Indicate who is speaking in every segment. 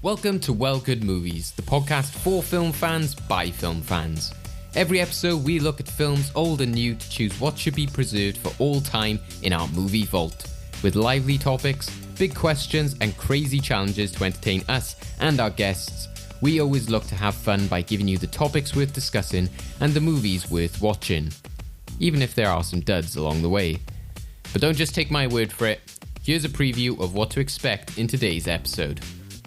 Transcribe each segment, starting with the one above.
Speaker 1: Welcome to Well Good Movies, the podcast for film fans by film fans. Every episode we look at films old and new to choose what should be preserved for all time in our movie vault. With lively topics, big questions and crazy challenges to entertain us and our guests, we always look to have fun by giving you the topics worth discussing and the movies worth watching, even if there are some duds along the way. But don't just take my word for it. Here's a preview of what to expect in today's episode.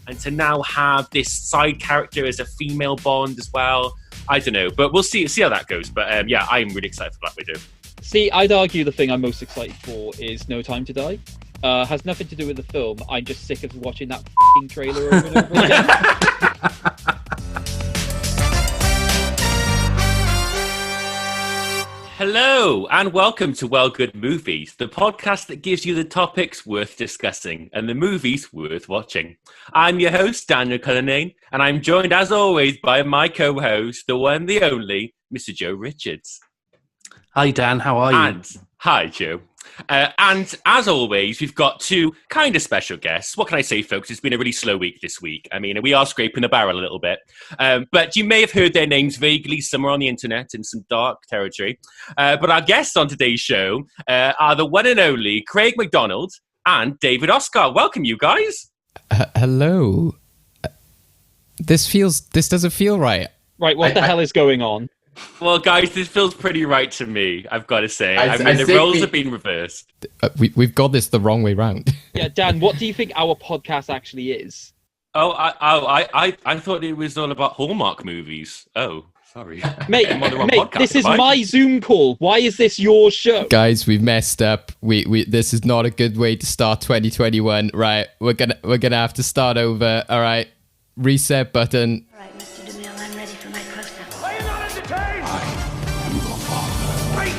Speaker 2: And to now have this side character as a female Bond as well, I don't know, but we'll see how that goes. But yeah, I'm really excited for Black Widow.
Speaker 3: See, I'd argue the thing I'm most excited for is No Time to Die. Has nothing to do with the film. I'm just sick of watching that f***ing trailer over and over again.
Speaker 2: Hello, and welcome to Well Good Movies, the podcast that gives you the topics worth discussing and the movies worth watching. I'm your host, Daniel Cullinane, and I'm joined, as always, by my co-host, the one, the only, Mr. Joe Richards.
Speaker 4: Hi, Dan. How are you?
Speaker 2: And hi, Joe. And as always, we've got two kind of special guests. What can I say, folks? It's been a really slow week this week. I mean, we are scraping the barrel a little bit. But you may have heard their names vaguely somewhere on the internet in some dark territory. But our guests on today's show are the one and only Craig McDonald and David Oscar. Welcome, you guys.
Speaker 1: Hello. This doesn't feel right.
Speaker 3: Right, what the hell is going on?
Speaker 2: Well, guys, this feels pretty right to me, I've got to say. I mean, the roles have been reversed.
Speaker 1: We've got this the wrong way round.
Speaker 3: Yeah, Dan, what do you think our podcast actually is?
Speaker 2: Oh, I thought it was all about Hallmark movies. Oh, sorry.
Speaker 3: Mate, this is my Zoom call. Why is this your show?
Speaker 1: Guys, we've messed up. We this is not a good way to start 2021. Right, we're gonna have to start over. All right, reset button.
Speaker 5: All right, Mr. DeMille, I'm ready for my close-up.
Speaker 6: Are you not entertained?
Speaker 4: I am your father.
Speaker 6: Wait!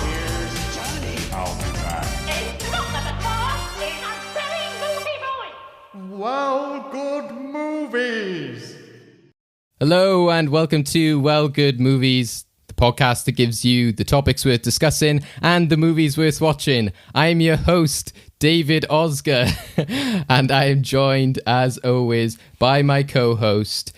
Speaker 6: Here's Johnny. I'll be back.
Speaker 7: It's not the car, it's a very naughty boy.
Speaker 6: Well, good movies.
Speaker 1: Hello and welcome to Well Good Movies, the podcast that gives you the topics worth discussing and the movies worth watching. I'm your host, David Oscar, and I am joined, as always, by my co-host.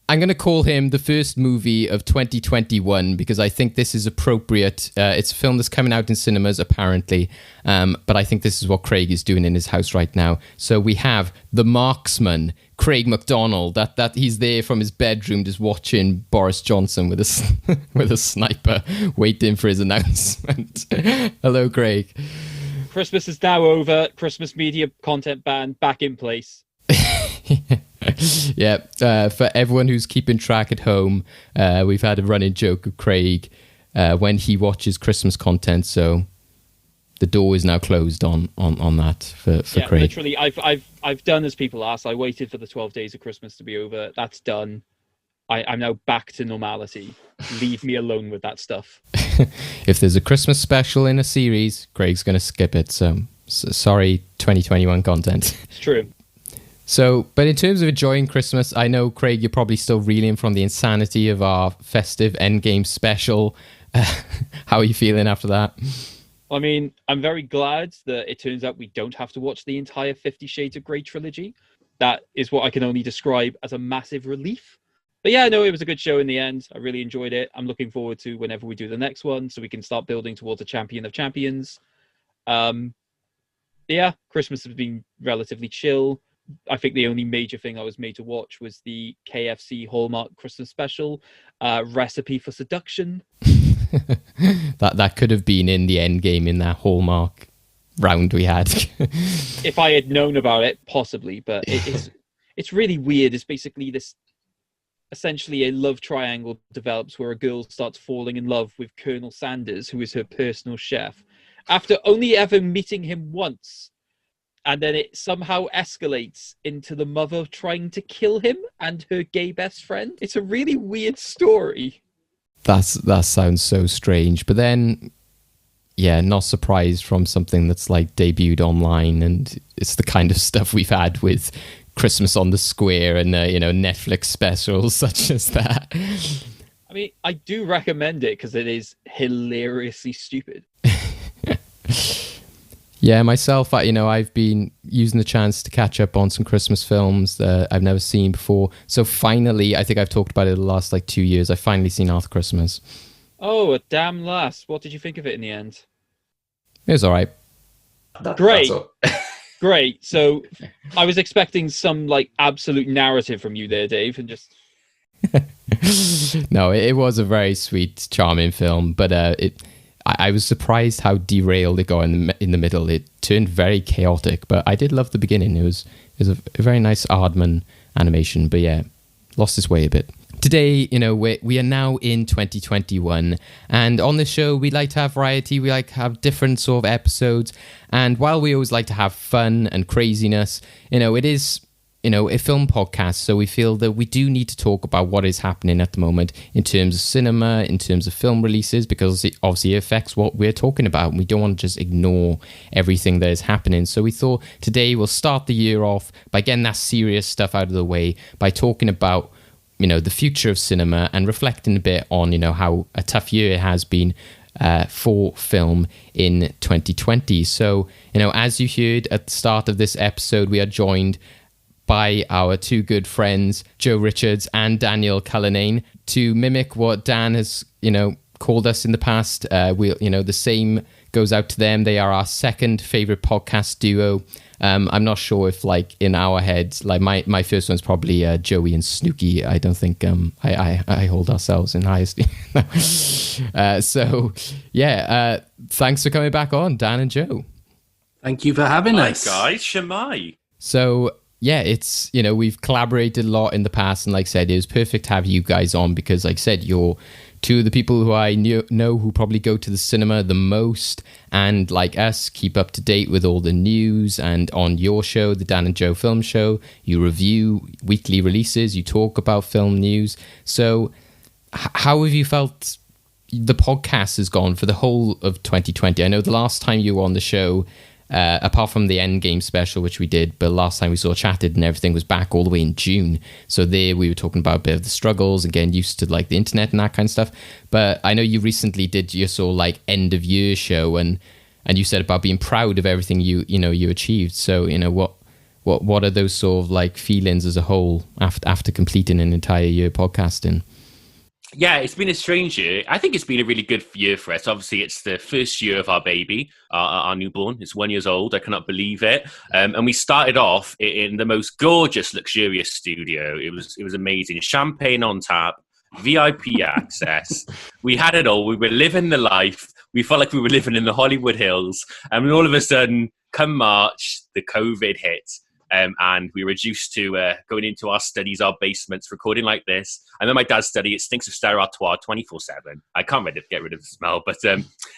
Speaker 1: I'm going to call him the first movie of 2021 because I think this is appropriate. It's a film that's coming out in cinemas, apparently, but I think this is what Craig is doing in his house right now. So we have the marksman, Craig McDonald, that he's there from his bedroom just watching Boris Johnson with a sniper waiting for his announcement. Hello, Craig.
Speaker 3: Christmas is now over. Christmas media content ban back in place.
Speaker 1: Yeah, for everyone who's keeping track at home, we've had a running joke of Craig when he watches Christmas content, so the door is now closed on that for Craig.
Speaker 3: Literally, I've done as people ask. I waited for the 12 days of Christmas to be over. That's done. I'm now back to normality. Leave me alone with that stuff.
Speaker 1: If there's a Christmas special in a series, Craig's going to skip it. So sorry, 2021 content.
Speaker 3: It's true.
Speaker 1: So, but in terms of enjoying Christmas, I know, Craig, you're probably still reeling from the insanity of our festive endgame special. How are you feeling after that?
Speaker 3: I mean, I'm very glad that it turns out we don't have to watch the entire 50 Shades of Grey trilogy. That is what I can only describe as a massive relief. But yeah, no, it was a good show in the end. I really enjoyed it. I'm looking forward to whenever we do the next one so we can start building towards a champion of champions. Yeah, Christmas has been relatively chill. I think the only major thing I was made to watch was the KFC Hallmark Christmas special, Recipe for Seduction.
Speaker 1: that could have been in the end game in that Hallmark round we had.
Speaker 3: If I had known about it, possibly, but it's really weird. It's basically this, essentially a love triangle develops where a girl starts falling in love with Colonel Sanders, who is her personal chef, after only ever meeting him once. And then it somehow escalates into the mother trying to kill him and her gay best friend. It's a really weird story.
Speaker 1: That sounds so strange. But then, yeah, not surprised from something that's like debuted online, and it's the kind of stuff we've had with Christmas on the Square and Netflix specials such as that.
Speaker 3: I mean, I do recommend it because it is hilariously stupid.
Speaker 1: Yeah, myself, I've been using the chance to catch up on some Christmas films that I've never seen before. So finally, I think I've talked about it the last 2 years. I've finally seen Arthur Christmas.
Speaker 3: Oh, a damn lass. What did you think of it in the end?
Speaker 1: It was all right.
Speaker 3: Great. Great. So I was expecting some absolute narrative from you there, Dave, and just...
Speaker 1: No, it was a very sweet, charming film, but I was surprised how derailed it got in the middle. It turned very chaotic, but I did love the beginning. It was a very nice Aardman animation, but yeah, lost its way a bit. Today, we are now in 2021, and on this show, we like to have variety. We like to have different sort of episodes, and while we always like to have fun and craziness, it is a film podcast, so we feel that we do need to talk about what is happening at the moment in terms of cinema, in terms of film releases, because it obviously affects what we're talking about. We don't want to just ignore everything that is happening. So we thought today we'll start the year off by getting that serious stuff out of the way, by talking about the future of cinema and reflecting a bit on how a tough year it has been for film in 2020. So as you heard at the start of this episode, we are joined by our two good friends, Joe Richards and Daniel Cullinane, to mimic what Dan has, called us in the past. The same goes out to them. They are our second favorite podcast duo. I'm not sure if, in our heads, my first one's probably Joey and Snooky. I don't think I hold ourselves in high esteem. Thanks for coming back on, Dan and Joe.
Speaker 4: Thank you for having us.
Speaker 2: Hi, guys. Shemai.
Speaker 1: So, yeah, it's, we've collaborated a lot in the past, and like I said, it was perfect to have you guys on because, like I said, you're two of the people who I know who probably go to the cinema the most and, like us, keep up to date with all the news. And on your show, the Dan and Joe Film Show, you review weekly releases, you talk about film news. So how have you felt the podcast has gone for the whole of 2020? I know the last time you were on the show, apart from the endgame special, which we did, but last time we saw chatted and everything was back all the way in June. So there we were talking about a bit of the struggles and getting used to the internet and that kind of stuff. But I know you recently did your sort of end of year show, and you said about being proud of everything you achieved. So what are those sort of feelings as a whole after completing an entire year podcasting?
Speaker 2: Yeah, it's been a strange year. I think it's been a really good year for us. Obviously, it's the first year of our baby, our newborn. It's 1 year old. I cannot believe it. And we started off in the most gorgeous, luxurious studio. It was amazing. Champagne on tap, VIP access. We had it all. We were living the life. We felt like we were living in the Hollywood Hills. And all of a sudden, come March, the COVID hit. And we were reduced to going into our studies, our basements, recording like this. And then my dad's study, it stinks of Stella Artois 24/7. I can't get rid of the smell. But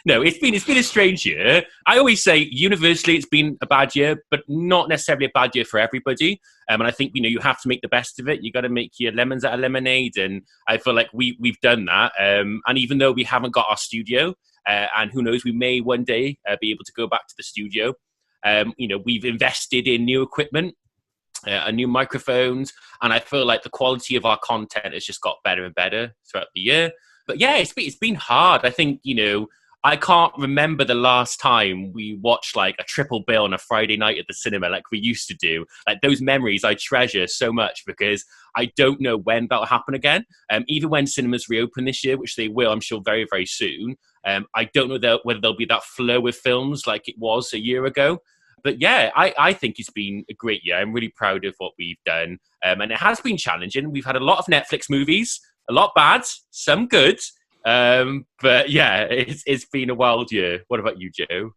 Speaker 2: no, it's been a strange year. I always say universally it's been a bad year, but not necessarily a bad year for everybody. And I think, you have to make the best of it. You got to make your lemons out of lemonade. And I feel like we've done that. And even though we haven't got our studio, and who knows, we may one day be able to go back to the studio. We've invested in new equipment, new microphones, and I feel like the quality of our content has just got better and better throughout the year. But yeah, it's been hard. I think, I can't remember the last time we watched a triple bill on a Friday night at the cinema like we used to do. Those memories I treasure so much because I don't know when that'll happen again. Even when cinemas reopen this year, which they will, I'm sure, very, very soon. I don't know whether there'll be that flow of films like it was a year ago. But yeah, I think it's been a great year. I'm really proud of what we've done. And it has been challenging. We've had a lot of Netflix movies, a lot bad, some good. But yeah, it's been a wild year. What about you, Joe?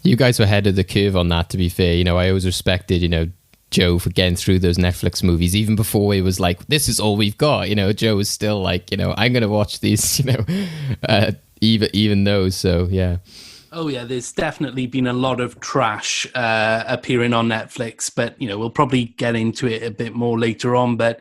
Speaker 1: You guys were ahead of the curve on that, to be fair. I always respected, Joe for getting through those Netflix movies, even before it was this is all we've got. Joe was still I'm going to watch these, even those. So, yeah.
Speaker 4: Oh, yeah, there's definitely been a lot of trash appearing on Netflix, but, we'll probably get into it a bit more later on. But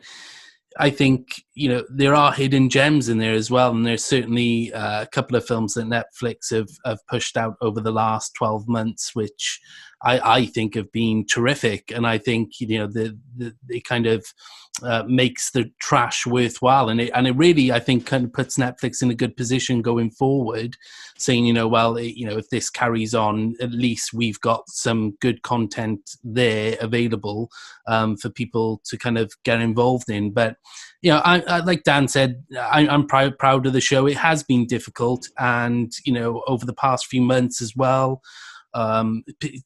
Speaker 4: I think, there are hidden gems in there as well. And there's certainly a couple of films that Netflix have pushed out over the last 12 months, which I think have been terrific, and I think it kind of makes the trash worthwhile, and it really, I think, kind of puts Netflix in a good position going forward, saying if this carries on, at least we've got some good content there available for people to kind of get involved in. But I like Dan said, I'm proud of the show. It has been difficult, and over the past few months as well.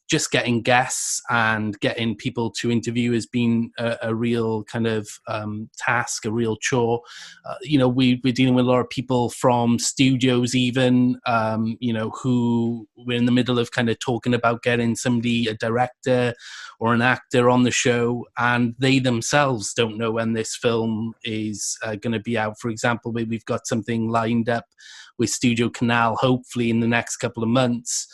Speaker 4: Just getting guests and getting people to interview has been a real kind of task, a real chore. We're dealing with a lot of people from studios even, who we're in the middle of kind of talking about getting somebody, a director or an actor on the show, and they themselves don't know when this film is going to be out. For example, we've got something lined up with Studio Canal, hopefully in the next couple of months,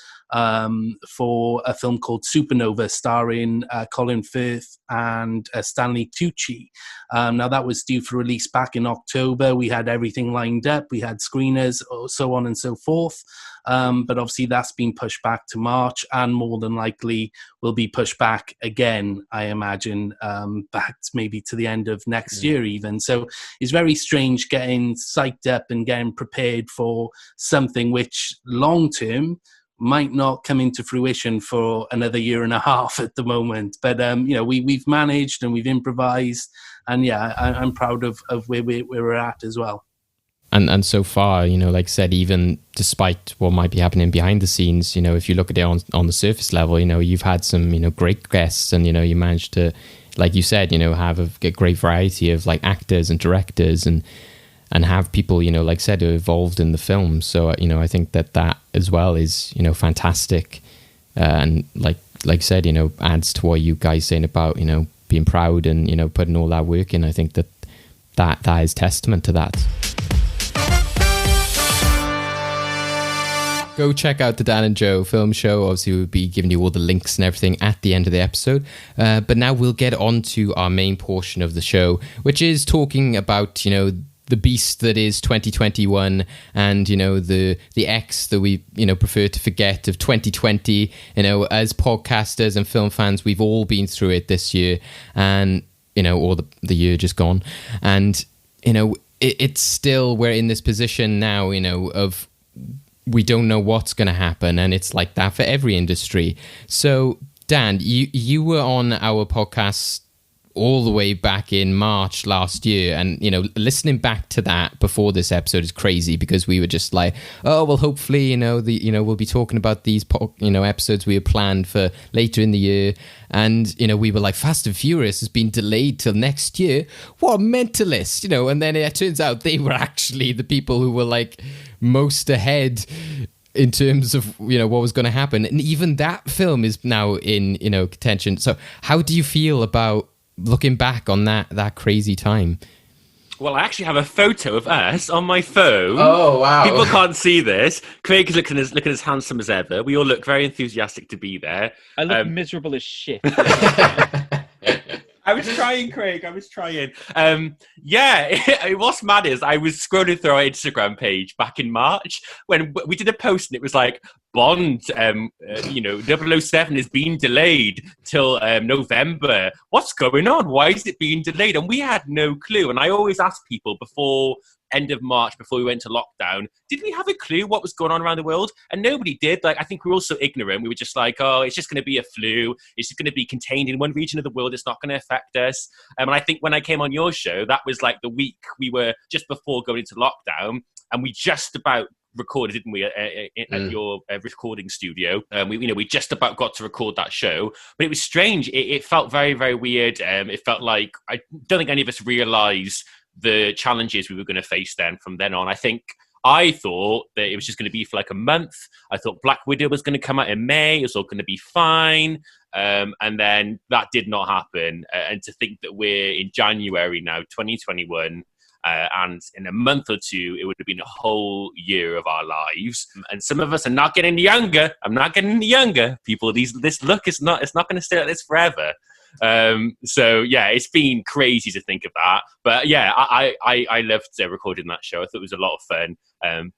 Speaker 4: for a film called Supernova, starring Colin Firth and Stanley Tucci. Now that was due for release back in October. We had everything lined up. We had screeners, so on and so forth. But obviously that's been pushed back to March, and more than likely will be pushed back again, I imagine, back maybe to the end of next year even. So it's very strange getting psyched up and getting prepared for something which long term might not come into fruition for another year and a half at the moment. But we've managed and we've improvised, and I'm proud of where we're at as well.
Speaker 1: And so far, like I said, even despite what might be happening behind the scenes, if you look at it on the surface level, you've had some great guests, and you managed to, like you said, have a great variety of like actors and directors, and have people, like I said, who are involved in the film. So, I think that as well is, fantastic. And like I said, adds to what you guys saying about, being proud and, putting all that work in. I think that is testament to that. Go check out the Dan and Joe film show. Obviously, we'll be giving you all the links and everything at the end of the episode. But now we'll get on to our main portion of the show, which is talking about, the beast that is 2021, and the X that we prefer to forget of 2020. As podcasters and film fans, we've all been through it this year, and or the year just gone, and it's still, we're in this position now, of we don't know what's going to happen, and it's like that for every industry. So Dan, you were on our podcast all the way back in March last year, and listening back to that before this episode is crazy, because we were just like, oh well, hopefully we'll be talking about these episodes we had planned for later in the year, and we were like, Fast and Furious has been delayed till next year. What mentalists, and then it turns out they were actually the people who were like most ahead in terms of what was going to happen, and even that film is now in contention. So how do you feel about looking back on that crazy time?
Speaker 2: Well, I actually have a photo of us on my phone.
Speaker 1: Oh, wow.
Speaker 2: People can't see this. Craig is looking as handsome as ever. We all look very enthusiastic to be there.
Speaker 3: I look miserable as shit.
Speaker 2: I was trying, Craig. I was trying. What's mad is I was scrolling through our Instagram page back in March when we did a post, and it was like, Bond, 007 is being delayed till November. What's going on? Why is it being delayed? And we had no clue. And I always ask people before end of March, before we went to lockdown, did we have a clue what was going on around the world? And nobody did. Like, I think we were all so ignorant. We were just like, oh, it's just going to be a flu. It's just going to be contained in one region of the world. It's not going to affect us. And I think when I came on your show, that was like the week we were just before going into lockdown, and we just about recorded, didn't we, at your recording studio? We just about got to record that show, but it was strange. It felt very, very weird. It felt like, I don't think any of us realised the challenges we were going to face then from then on. I thought that it was just going to be for like a month. I thought Black Widow was going to come out in May. It was all going to be fine. And then that did not happen. And to think that we're in January now, 2021, and in a month or two, it would have been a whole year of our lives. And some of us are not getting younger. I'm not getting any younger. People, this look is not, it's not going to stay like this forever. So yeah, it's been crazy to think of that. But yeah, I loved recording that show. I thought it was a lot of fun.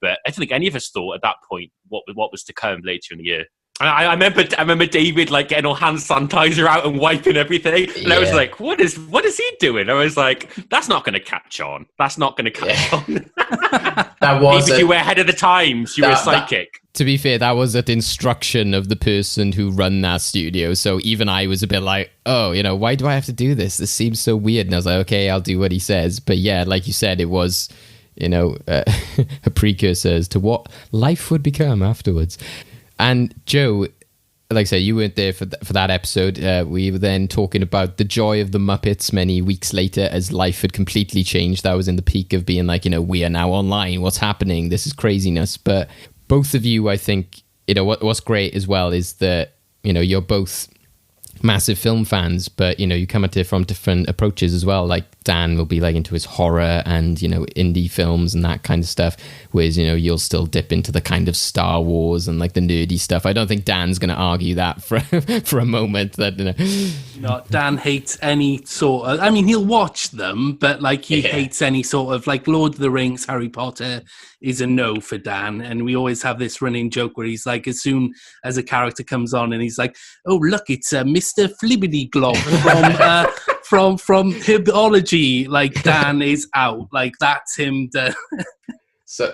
Speaker 2: But I don't think any of us thought at that point what was to come later in the year. I remember David like getting all hand sanitizer out and wiping everything, and I was like, "What is he doing?" I was like, "That's not going to catch on. That's not going to catch on."
Speaker 8: That was
Speaker 2: David, you were ahead of the times. You were a psychic.
Speaker 1: To be fair, that was at instruction of the person who run that studio. So even I was a bit like, oh, why do I have to do this? This seems so weird. And I was like, okay, I'll do what he says. But yeah, like you said, it was, a precursor as to what life would become afterwards. And Joe, like I said, you weren't there for that episode. We were then talking about the joy of the Muppets many weeks later as life had completely changed. That was in the peak of being like, we are now online. What's happening? This is craziness. But both of you, I think, what's great as well is that, you're both massive film fans, but, you come at it from different approaches as well. Like Dan will be like into his horror and, indie films and that kind of stuff. Whereas, you'll still dip into the kind of Star Wars and like the nerdy stuff. I don't think Dan's going to argue that for a moment that,
Speaker 4: No, Dan hates any sort of, I mean, he'll watch them, but like he hates any sort of like Lord of the Rings, Harry Potter is a no for Dan. And we always have this running joke where he's like, as soon as a character comes on and he's like, oh, look, it's Mr. Flibbity Glob from Herbology. Like Dan is out. Like that's him.
Speaker 8: So,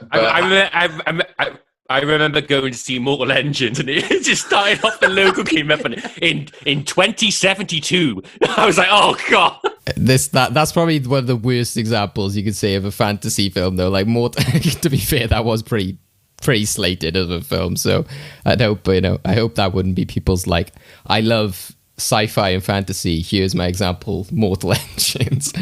Speaker 2: I remember going to see Mortal Engines, and it just started off. The logo came up, and in 2072, I was like, "Oh god!"
Speaker 1: That's probably one of the worst examples you could say of a fantasy film, though. Like to be fair, that was pretty slated as a film. So I hope that wouldn't be people's like. I love sci-fi and fantasy. Here's my example: Mortal Engines.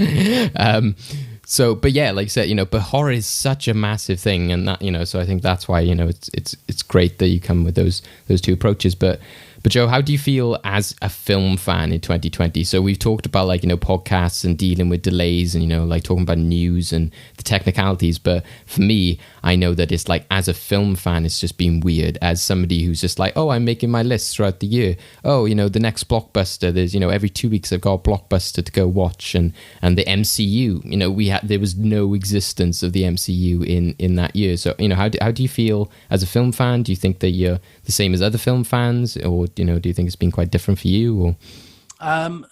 Speaker 1: So, but yeah, like I said, but horror is such a massive thing, and that, so I think that's why, it's great that you come with those two approaches. But Joe, how do you feel as a film fan in 2020? So we've talked about like, podcasts and dealing with delays and, like talking about news and the technicalities. But for me, I know that it's like, as a film fan, it's just been weird as somebody who's just like, oh, I'm making my lists throughout the year. Oh, the next blockbuster, there's, every 2 weeks I've got a blockbuster to go watch. And the MCU, there was no existence of the MCU in that year. So, how do you feel as a film fan? Do you think that you're the same as other film fans, or do you think it's been quite different for you? Or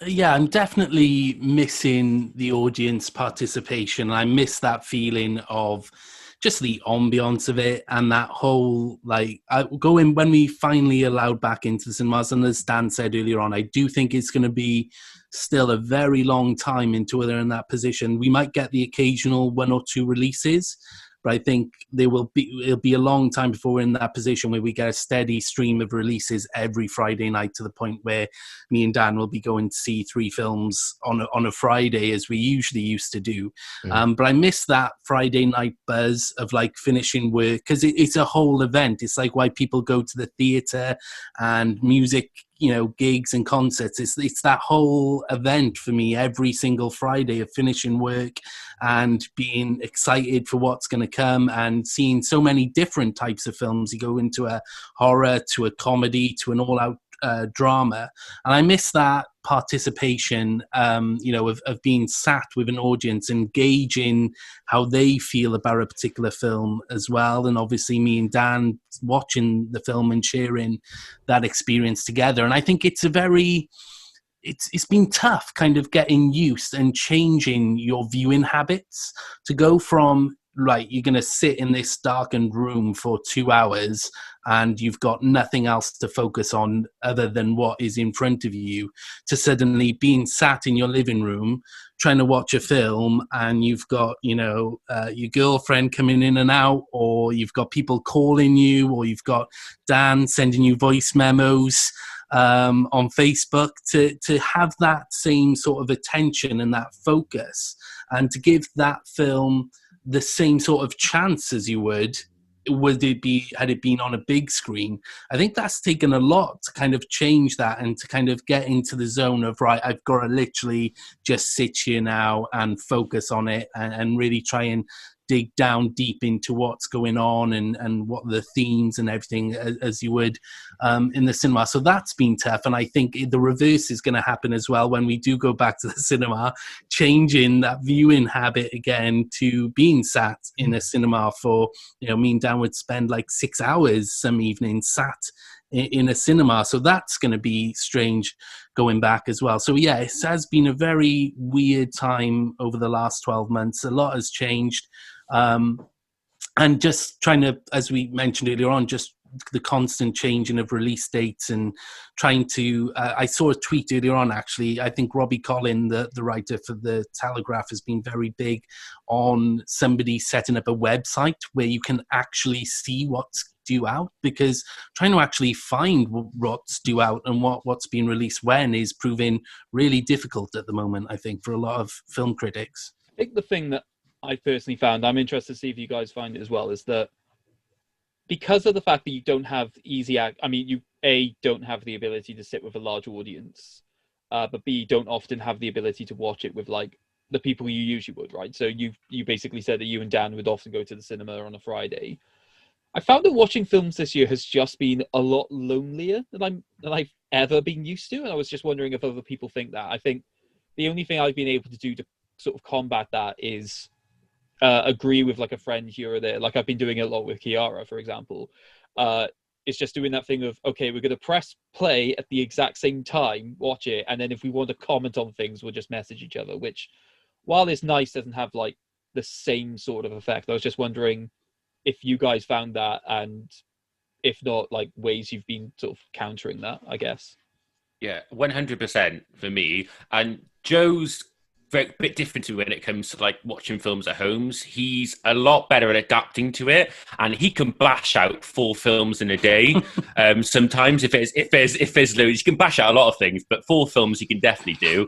Speaker 4: yeah, I'm definitely missing the audience participation. I miss that feeling of just the ambience of it, and that whole like going when we finally allowed back into the cinemas. And as Dan said earlier on, I do think it's going to be still a very long time until they're in that position. We might get the occasional 1 or 2 releases, but I think it'll be a long time before we're in that position where we get a steady stream of releases every Friday night, to the point where me and Dan will be going to see 3 films on a Friday, as we usually used to do. But I miss that Friday night buzz of like finishing work, because it's a whole event. It's like why people go to the theatre and music, gigs and concerts. It's that whole event for me every single Friday of finishing work and being excited for what's going to come and seeing so many different types of films. You go into a horror, to a comedy, to an all-out drama, and I miss that participation, of being sat with an audience, engaging how they feel about a particular film as well, and obviously me and Dan watching the film and sharing that experience together. And I think it's it's been tough kind of getting used and changing your viewing habits to go from, right, you're going to sit in this darkened room for 2 hours and you've got nothing else to focus on other than what is in front of you, to suddenly being sat in your living room trying to watch a film, and you've got, your girlfriend coming in and out, or you've got people calling you, or you've got Dan sending you voice memos on Facebook, to have that same sort of attention and that focus, and to give that film the same sort of chance as you would it be had it been on a big screen. I think that's taken a lot to kind of change that, and to kind of get into the zone of, right, I've got to literally just sit here now and focus on it, and really try and dig down deep into what's going on and what the themes and everything, as you would in the cinema. So that's been tough. And I think the reverse is going to happen as well when we do go back to the cinema, changing that viewing habit again to being sat in a cinema for, me and Dan would spend like 6 hours some evenings sat in a cinema. So that's going to be strange going back as well. So yeah, it has been a very weird time over the last 12 months. A lot has changed. And just trying to, as we mentioned earlier on, just the constant changing of release dates and trying to, I saw a tweet earlier on, actually, I think Robbie Collin, the writer for The Telegraph, has been very big on somebody setting up a website where you can actually see what's due out, because trying to actually find what's due out and what's been released when is proving really difficult at the moment, I think, for a lot of film critics.
Speaker 3: I think the thing that I personally found, I'm interested to see if you guys find it as well, is that because of the fact that you don't have you don't have the ability to sit with a large audience, but B, don't often have the ability to watch it with like the people you usually would, right? So you basically said that you and Dan would often go to the cinema on a Friday. I found that watching films this year has just been a lot lonelier than I've ever been used to, and I was just wondering if other people think that. I think the only thing I've been able to do to sort of combat that is agree with like a friend here or there. Like I've been doing it a lot with Kiara, for example. It's just doing that thing of, okay, we're going to press play at the exact same time, watch it, and then if we want to comment on things, we'll just message each other, which, while it's nice, doesn't have like the same sort of effect. I was just wondering if you guys found that, and if not, like ways you've been sort of countering that, I guess.
Speaker 2: Yeah, 100% for me. And Joe's a bit different to when it comes to like watching films at homes. He's a lot better at adapting to it, and he can bash out 4 films in a day. Sometimes if there's loads, you can bash out a lot of things, but 4 films you can definitely do.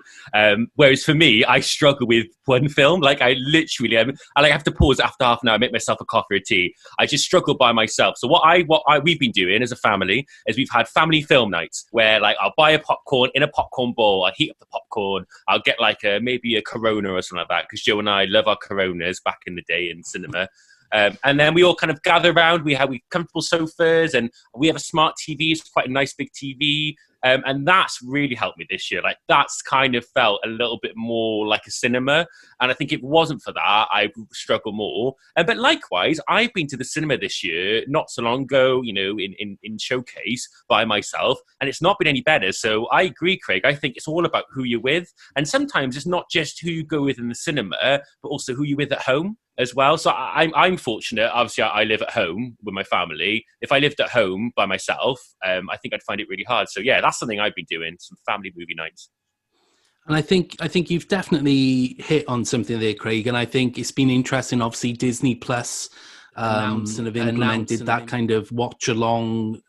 Speaker 2: Whereas for me, I struggle with one film. Like I literally, I have to pause after half an hour, make myself a coffee or tea. I just struggle by myself. So what we've been doing as a family is we've had family film nights where like I'll buy a popcorn in a popcorn bowl, I heat up the popcorn, I'll get like maybe a Corona or something like that, because Joe and I love our Coronas back in the day in cinema. And then we all kind of gather around. We have comfortable sofas, and we have a smart TV. It's quite a nice big TV. And that's really helped me this year. Like that's kind of felt a little bit more like a cinema. And I think if it wasn't for that, I would struggle more. But likewise, I've been to the cinema this year, not so long ago, in Showcase by myself, and it's not been any better. So I agree, Craig. I think it's all about who you're with. And sometimes it's not just who you go with in the cinema, but also who you're with at home as well. So I'm fortunate. Obviously, I live at home with my family. If I lived at home by myself, I think I'd find it really hard. So yeah, that's something I've been doing, some family movie nights.
Speaker 4: And I think you've definitely hit on something there, Craig. And I think it's been interesting. Obviously, Disney Plus announced and have implemented that kind of watch along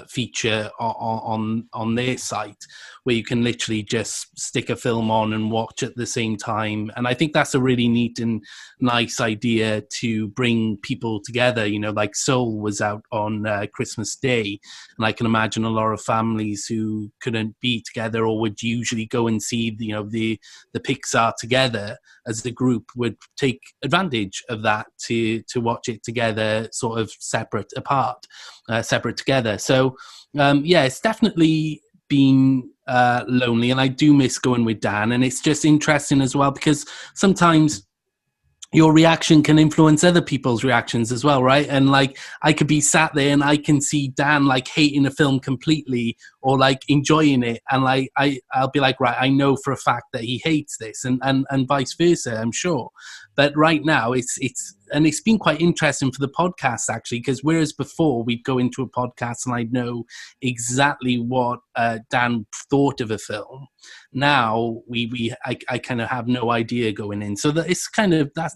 Speaker 4: feature on their site, where you can literally just stick a film on and watch at the same time. And I think that's a really neat and nice idea to bring people together. Like Soul was out on Christmas Day, and I can imagine a lot of families who couldn't be together or would usually go and see the Pixar together as a group would take advantage of that to watch it together, sort of separate together. So it's definitely been lonely, and I do miss going with Dan. And it's just interesting as well, because sometimes your reaction can influence other people's reactions as well, right? And like I could be sat there and I can see Dan like hating a film completely or like enjoying it, and like I'll be like, right, I know for a fact that he hates this, and vice versa, I'm sure. But right now it's been quite interesting for the podcast, actually, because whereas before we'd go into a podcast and I'd know exactly what Dan thought of a film, now I kind of have no idea going in. So that it's kind of that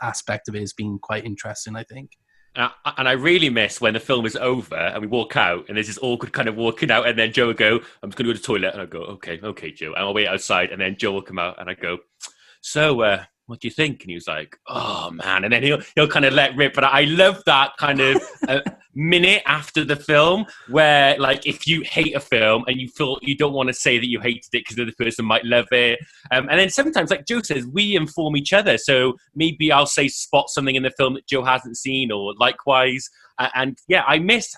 Speaker 4: aspect of it has been quite interesting, I think.
Speaker 2: And I really miss when the film is over and we walk out and there's this awkward kind of walking out, and then Joe will go, I'm just going to go to the toilet, and I'll go, okay, Joe. And I'll wait outside, and then Joe will come out and I go, so what do you think? And he was like, oh man. And then he'll kind of let rip. But I love that kind of minute after the film where like if you hate a film and you feel you don't want to say that you hated it because the other person might love it. And then sometimes, like Joe says, we inform each other. So maybe I'll spot something in the film that Joe hasn't seen, or likewise. And yeah, I miss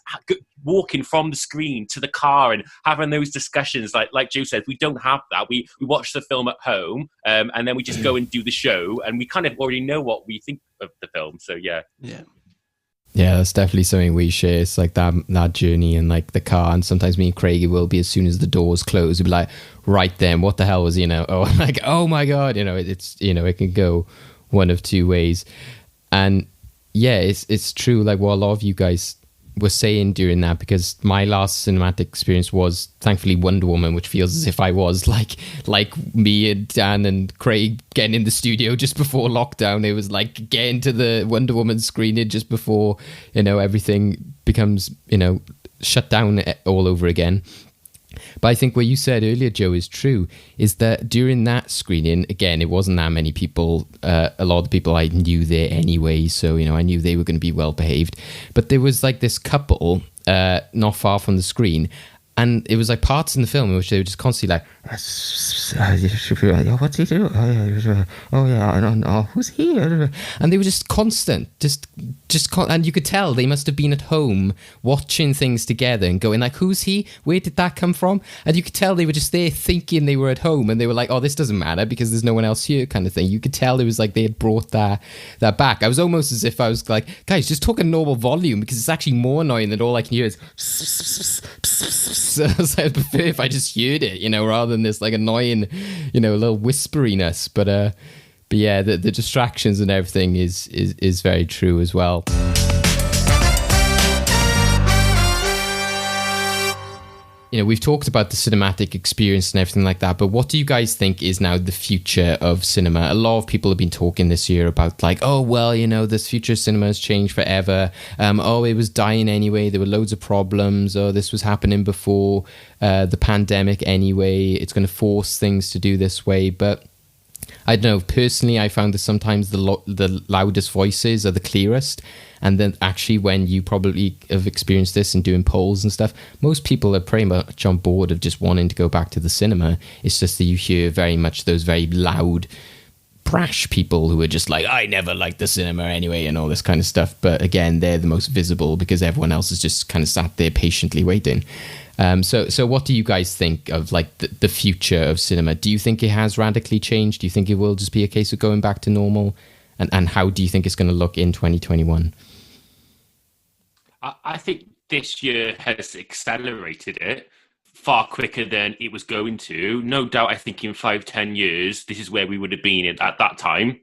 Speaker 2: walking from the screen to the car and having those discussions. Like Joe said, we don't have that. We watch the film at home, and then we just go and do the show, and we kind of already know what we think of the film. So yeah.
Speaker 1: Yeah, that's definitely something we share. It's like that journey and like the car. And sometimes me and Craigie will be, as soon as the doors close, we'll be like, right then, what the hell was, oh, like, oh my God, it's, it can go one of two ways. And yeah, it's true. Like what a lot of you guys were saying during that, because my last cinematic experience was thankfully Wonder Woman, which feels as if I was like me and Dan and Craig getting in the studio just before lockdown. It was like getting to the Wonder Woman screening just before everything becomes shut down all over again. But I think what you said earlier, Joe, is true, is that during that screening, again, it wasn't that many people. A lot of the people I knew there anyway, so, I knew they were going to be well behaved. But there was like this couple not far from the screen, and it was like parts in the film in which they were just constantly like, what's he doing? Oh yeah, I don't know. Who's he? And they were just constant, and you could tell they must have been at home watching things together and going like, who's he? Where did that come from? And you could tell they were just there thinking they were at home, and they were like, oh, this doesn't matter because there's no one else here, kind of thing. You could tell it was like they had brought that back. I was almost as if I was like, guys, just talk a normal volume, because it's actually more annoying that all I can hear is so I prefer if I just heard it, rather than this like annoying, little whisperiness. But yeah, the distractions and everything is very true as well. We've talked about the cinematic experience and everything like that, but what do you guys think is now the future of cinema? A lot of people have been talking this year about like, oh, well, this future of cinema has changed forever. Oh, it was dying anyway. There were loads of problems. Oh, this was happening before the pandemic anyway. It's going to force things to do this way. But I don't know, personally, I found that sometimes the loudest voices are the clearest. And then actually, when you probably have experienced this and doing polls and stuff, most people are pretty much on board of just wanting to go back to the cinema. It's just that you hear very much those very loud, brash people who are just like, I never liked the cinema anyway, and all this kind of stuff. But again, they're the most visible because everyone else is just kind of sat there patiently waiting. So what do you guys think of like the future of cinema? Do you think it has radically changed? Do you think it will just be a case of going back to normal? And how do you think it's going to look in 2021?
Speaker 2: I think this year has accelerated it far quicker than it was going to. No doubt, I think in 5-10 years, this is where we would have been at that time.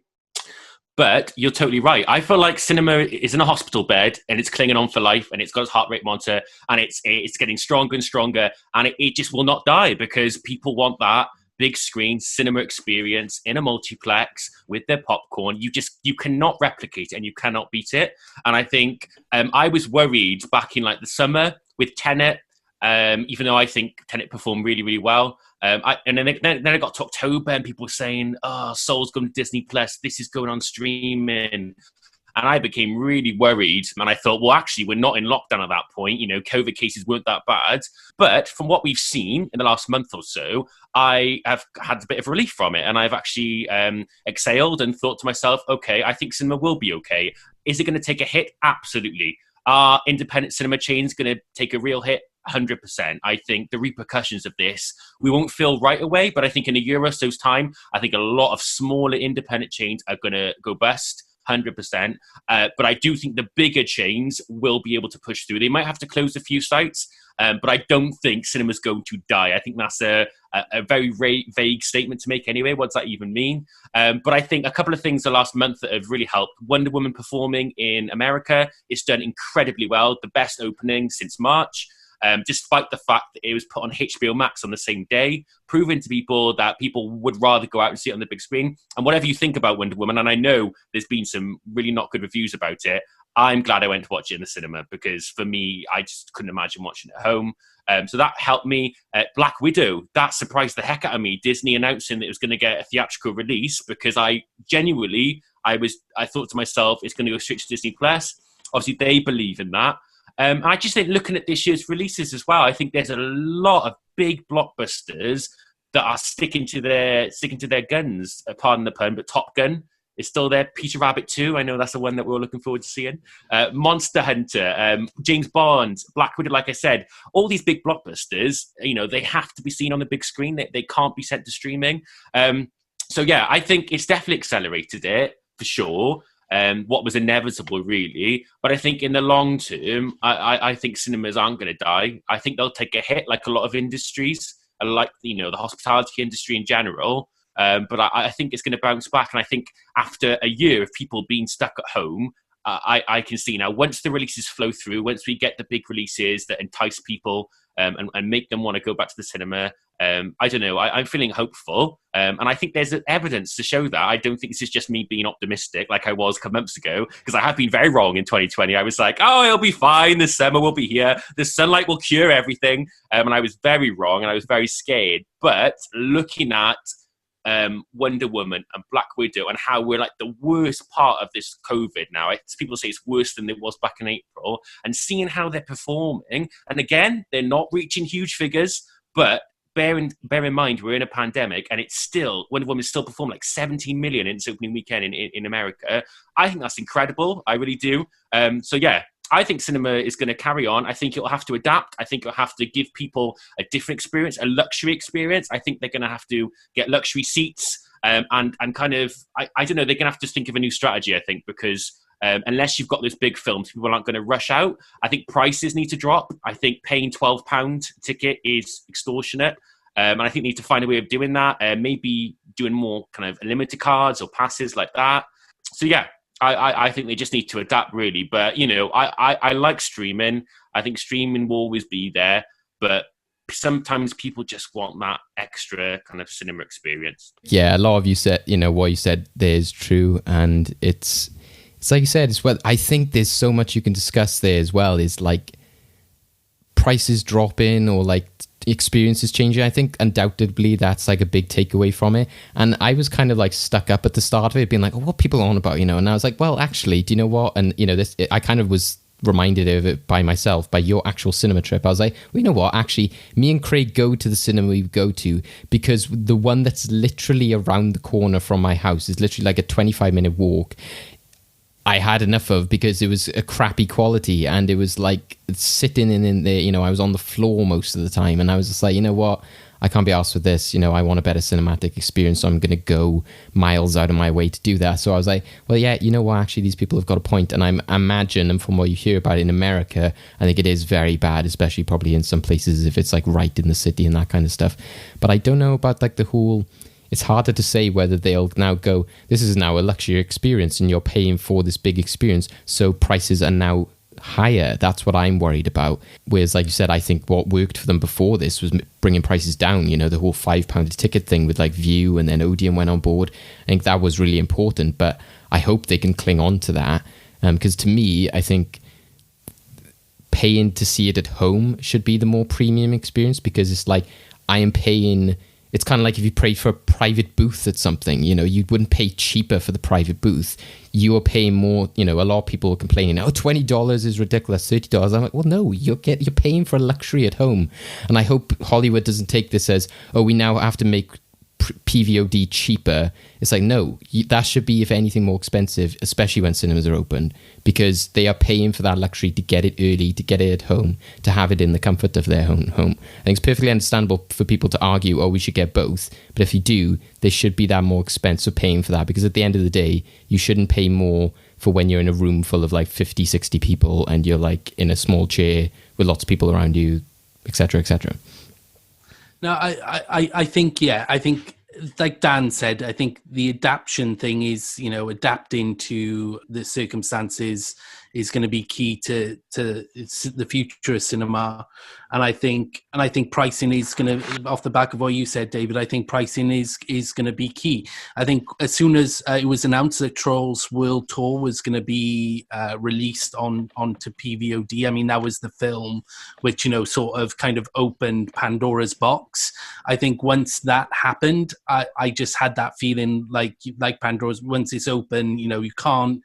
Speaker 2: But you're totally right. I feel like cinema is in a hospital bed and it's clinging on for life, and it's got its heart rate monitor, and it's getting stronger and stronger, and it just will not die because people want that big screen cinema experience in a multiplex with their popcorn. You cannot replicate it and you cannot beat it. And I think I was worried back in like the summer with Tenet, even though I think Tenet performed really, really well. And then it got to October and people were saying, oh, Soul's going to Disney Plus, this is going on streaming. And I became really worried. And I thought, well, actually, we're not in lockdown at that point. COVID cases weren't that bad. But from what we've seen in the last month or so, I have had a bit of relief from it. And I've actually exhaled and thought to myself, okay, I think cinema will be okay. Is it going to take a hit? Absolutely. Are independent cinema chains going to take a real hit? 100%. I think the repercussions of this, we won't feel right away. But I think in a year or so's time, I think a lot of smaller independent chains are going to go bust. 100%. But I do think the bigger chains will be able to push through. They might have to close a few sites, but I don't think cinema's going to die. I think that's a very vague statement to make anyway. What does that even mean? But I think a couple of things the last month that have really helped. Wonder Woman performing in America, it's done incredibly well. The best opening since March. Despite the fact that it was put on HBO Max on the same day, proving to people that people would rather go out and see it on the big screen. And whatever you think about Wonder Woman, and I know there's been some really not good reviews about it, I'm glad I went to watch it in the cinema, because for me, I just couldn't imagine watching it at home. So that helped me. Black Widow, that surprised the heck out of me. Disney announcing that it was going to get a theatrical release, because I thought to myself, it's going to go straight to Disney Plus. Obviously, they believe in that. I just think looking at this year's releases as well, I think there's a lot of big blockbusters that are sticking to their guns. Pardon the pun, but Top Gun is still there. Peter Rabbit 2, I know that's the one that we're looking forward to seeing. Monster Hunter, James Bond, Black Widow, like I said, all these big blockbusters, they have to be seen on the big screen. They can't be sent to streaming. So yeah, I think it's definitely accelerated it for sure. what was inevitable, really. But I think in the long term, I think cinemas aren't going to die. I think they'll take a hit like a lot of industries, like, you know, the hospitality industry in general. But I think it's going to bounce back. And I think after a year of people being stuck at home, I can see now, once the releases flow through, once we get the big releases that entice people and make them want to go back to the cinema, I don't know, I'm feeling hopeful. And I think there's evidence to show that. I don't think this is just me being optimistic like I was a couple months ago, because I have been very wrong in 2020. I was like, oh, it'll be fine. The summer will be here. The sunlight will cure everything. And I was very wrong and I was very scared. But looking at Wonder Woman and Black Widow and how we're like the worst part of this COVID now. People say it's worse than it was back in April, and seeing how they're performing. And again, they're not reaching huge figures, but bear in mind, we're in a pandemic and it's still, Wonder Woman still performed like 17 million in its opening weekend in America. I think that's incredible. I really do. So yeah, I think cinema is going to carry on. I think it'll have to adapt. I think it'll have to give people a different experience, a luxury experience. I think they're going to have to get luxury seats and kind of, I don't know, they're going to have to think of a new strategy, I think, because unless you've got those big films, people aren't going to rush out. I think prices need to drop. I think paying £12 ticket is extortionate. And I think they need to find a way of doing that. Maybe doing more kind of limited cards or passes like that. So yeah, I think they just need to adapt, really. But, you know, I like streaming. I think streaming will always be there. But sometimes people just want that extra kind of cinema experience.
Speaker 1: Yeah, a lot of you said, you know, what you said there is true. And it's like you said, I think there's so much you can discuss there as well. Is like prices dropping or like experiences changing. I think undoubtedly that's like a big takeaway from it. And I was kind of like stuck up at the start of it, being like, oh, what people are on about, you know? And I was like, well, actually, do you know what? And, you know, I kind of was reminded of it by myself, by your actual cinema trip. I was like, well, you know what? Actually, me and Craig go to the cinema we go to because the one that's literally around the corner from my house is literally like a 25-minute walk. I had enough of, because it was a crappy quality and it was like sitting in there, you know, I was on the floor most of the time, and I was just like, you know what, I can't be arsed with this, you know, I want a better cinematic experience, so I'm going to go miles out of my way to do that. So I was like, well, yeah, you know what, actually these people have got a point. And I imagine, and from what you hear about it in America, I think it is very bad, especially probably in some places if it's like right in the city and that kind of stuff. But I don't know about like the whole, it's harder to say whether they'll now go, this is now a luxury experience and you're paying for this big experience, so prices are now higher. That's what I'm worried about. Whereas, like you said, I think what worked for them before this was bringing prices down. You know, the whole £5 ticket thing with like View, and then Odeon went on board. I think that was really important, but I hope they can cling on to that. Because to me, I think paying to see it at home should be the more premium experience, because it's like I am paying. It's kind of like if you paid for a private booth at something, you know, you wouldn't pay cheaper for the private booth. You are paying more, you know, a lot of people are complaining, oh, $20 is ridiculous, $30. I'm like, well, no, you're paying for a luxury at home. And I hope Hollywood doesn't take this as, oh, we now have to make PVOD cheaper. It's like, no, that should be, if anything, more expensive, especially when cinemas are open, because they are paying for that luxury to get it early, to get it at home, to have it in the comfort of their own home. I think it's perfectly understandable for people to argue, oh, we should get both. But if you do, there should be that more expense of paying for that, because at the end of the day, you shouldn't pay more for when you're in a room full of like 50, 60 people and you're like in a small chair with lots of people around you, etc., etc.
Speaker 4: No, I think, yeah, I think, like Dan said, I think the adaptation thing is, you know, adapting to the circumstances is going to be key to the future of cinema. And I think pricing is going to, off the back of what you said, David, I think pricing is going to be key. I think as soon as it was announced that Trolls World Tour was going to be released onto PVOD, I mean, that was the film which, you know, sort of kind of opened Pandora's box. I think once that happened, I just had that feeling like Pandora's, once it's open, you know, you can't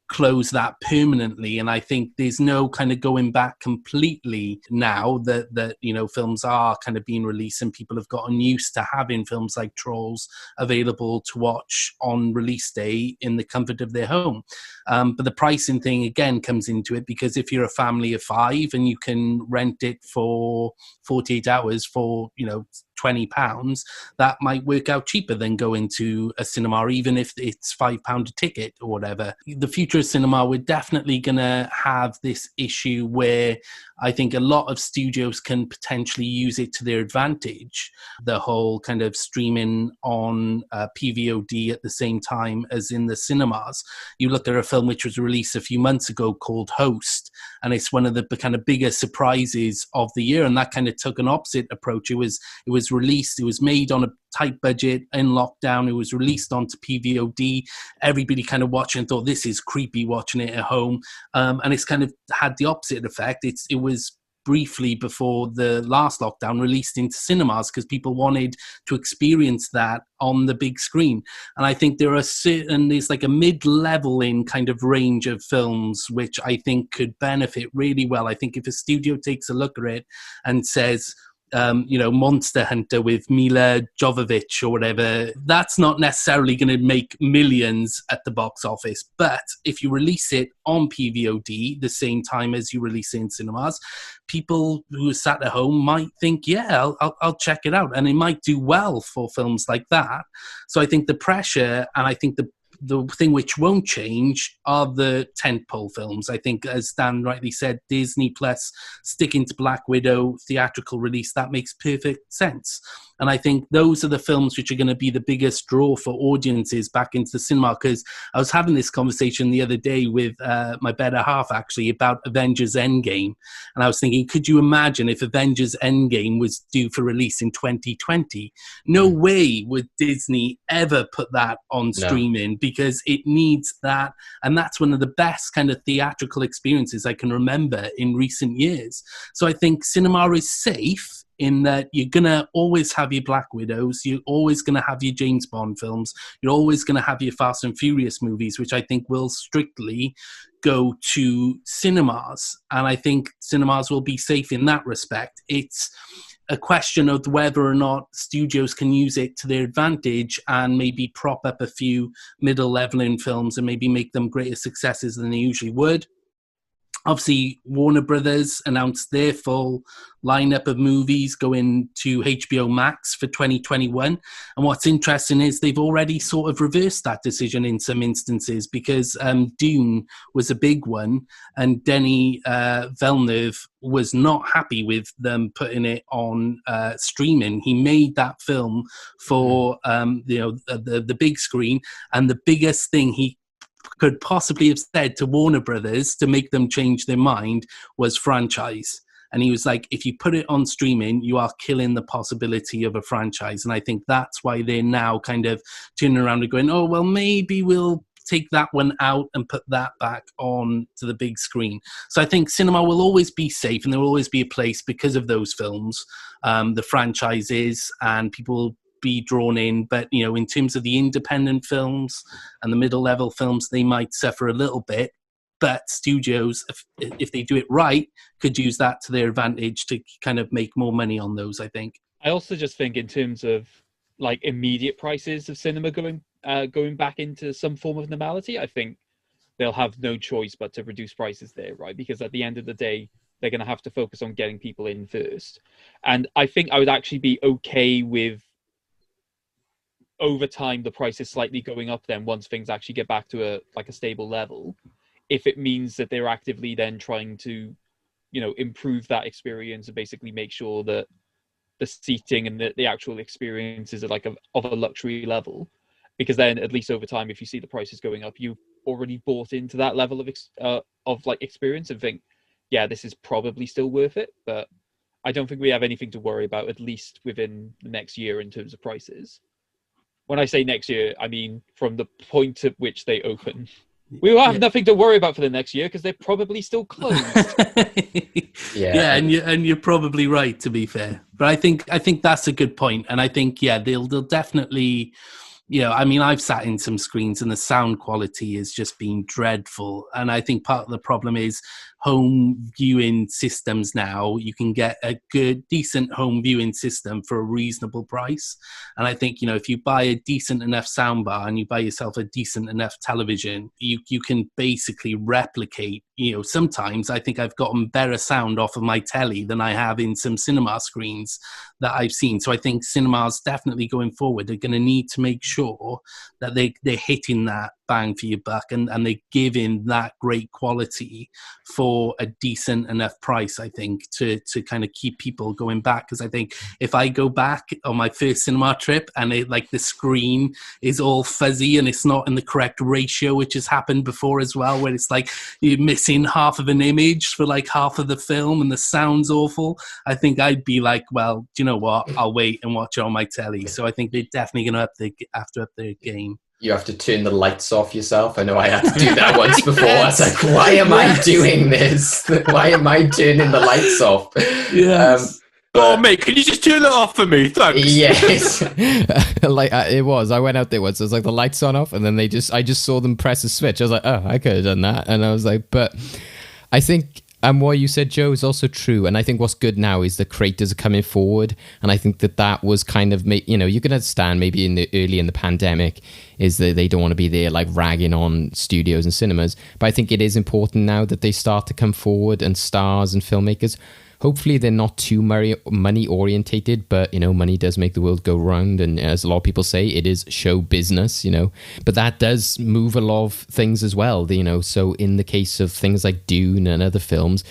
Speaker 4: close that permanently. And I think there's no kind of going back completely now that you know, films are kind of being released and people have gotten used to having films like Trolls available to watch on release day in the comfort of their home. But the pricing thing again comes into it, because if you're a family of 5 and you can rent it for 48 hours for, you know, £20, that might work out cheaper than going to a cinema, even if it's £5 a ticket or whatever. The future of cinema, we're definitely going to have this issue where I think a lot of studios can potentially use it to their advantage. The whole kind of streaming on PVOD at the same time as in the cinemas. You look at a film which was released a few months ago called Host, and it's one of the kind of biggest surprises of the year. And that kind of took an opposite approach. It was released, it was made on a tight budget in lockdown. It was released onto PVOD. Everybody kind of watched and thought, this is creepy watching it at home. And it's kind of had the opposite effect. It was briefly before the last lockdown released into cinemas because people wanted to experience that on the big screen. And I think there's like a mid-level in kind of range of films which I think could benefit really well. I think if a studio takes a look at it and says, Monster Hunter with Mila Jovovich or whatever, that's not necessarily going to make millions at the box office. But if you release it on PVOD the same time as you release it in cinemas, people who are sat at home might think, yeah, I'll check it out. And it might do well for films like that. So I think the pressure, and I think the thing which won't change are the tentpole films. I think, as Dan rightly said, Disney Plus sticking to Black Widow theatrical release, that makes perfect sense. And I think those are the films which are going to be the biggest draw for audiences back into the cinema. Because I was having this conversation the other day with my better half, actually, about Avengers Endgame. And I was thinking, could you imagine if Avengers Endgame was due for release in 2020? No way would Disney ever put that on streaming, because it needs that. And that's one of the best kind of theatrical experiences I can remember in recent years. So I think cinema is safe in that you're going to always have your Black Widows, you're always going to have your James Bond films, you're always going to have your Fast and Furious movies, which I think will strictly go to cinemas. And I think cinemas will be safe in that respect. It's a question of whether or not studios can use it to their advantage and maybe prop up a few middle-leveling films and maybe make them greater successes than they usually would. Obviously, Warner Brothers announced their full lineup of movies going to HBO Max for 2021. And what's interesting is they've already sort of reversed that decision in some instances, because Dune was a big one, and Denis Villeneuve was not happy with them putting it on streaming. He made that film for the big screen, and the biggest thing he could possibly have said to Warner Brothers to make them change their mind was franchise. And he was like, if you put it on streaming, you are killing the possibility of a franchise. And I think that's why they're now kind of turning around and going, oh, well, maybe we'll take that one out and put that back on to the big screen. So I think cinema will always be safe, and there will always be a place because of those films, the franchises, and people will be drawn in. But in terms of the independent films and the middle level films, they might suffer a little bit, but studios, if they do it right, could use that to their advantage to kind of make more money on those, I think.
Speaker 3: I also just think in terms of like immediate prices of cinema going back into some form of normality, I think they'll have no choice but to reduce prices there, right? Because at the end of the day, they're going to have to focus on getting people in first. And I think I would actually be okay with, over time, the price is slightly going up then once things actually get back to a stable level, if it means that they're actively then trying to, improve that experience and basically make sure that the seating and the actual experience is of a luxury level. Because then at least over time, if you see the prices going up, you've already bought into that level of experience and think, yeah, this is probably still worth it. But I don't think we have anything to worry about, at least within the next year, in terms of prices. When I say next year, I mean from the point at which they open. We will have nothing to worry about for the next year because they're probably still closed.
Speaker 4: And you're probably right, to be fair. But I think that's a good point, and I think they'll definitely. I've sat in some screens and the sound quality has just been dreadful. And I think part of the problem is home viewing systems now. You can get a good, decent home viewing system for a reasonable price. And I think, if you buy a decent enough soundbar and you buy yourself a decent enough television, you can basically replicate, sometimes I think I've gotten better sound off of my telly than I have in some cinema screens that I've seen. So I think cinemas definitely going forward are going to need to make sure that they're hitting that bang for your buck and they're giving that great quality for a decent enough price, I think, to kind of keep people going back. Because I think if I go back on my first cinema trip and the screen is all fuzzy and it's not in the correct ratio, which has happened before as well, where it's like you're missing half of an image for like half of the film and the sound's awful, I think I'd be like, well, do you know what? I'll wait and watch it on my telly. So I think they're definitely going to have to up their game.
Speaker 8: You have to turn the lights off yourself. I know I had to do that once before. Yes. I was like, why am I doing this? Why am I turning the lights off?
Speaker 4: Yes.
Speaker 2: Mate, can you just turn it off for me? Thanks.
Speaker 8: Yes.
Speaker 1: It was. I went out there once. It was like the lights on off, and then I just saw them press a switch. I was like, oh, I could have done that. And I was like, but I think. And what you said, Joe, is also true. And I think what's good now is the creators are coming forward. And I think that was kind of, you can understand maybe early in the pandemic is that they don't want to be there like ragging on studios and cinemas. But I think it is important now that they start to come forward, and stars and filmmakers. Hopefully they're not too money orientated, but money does make the world go round, and as a lot of people say, it is show business, but that does move a lot of things as well, so in the case of things like Dune and other films,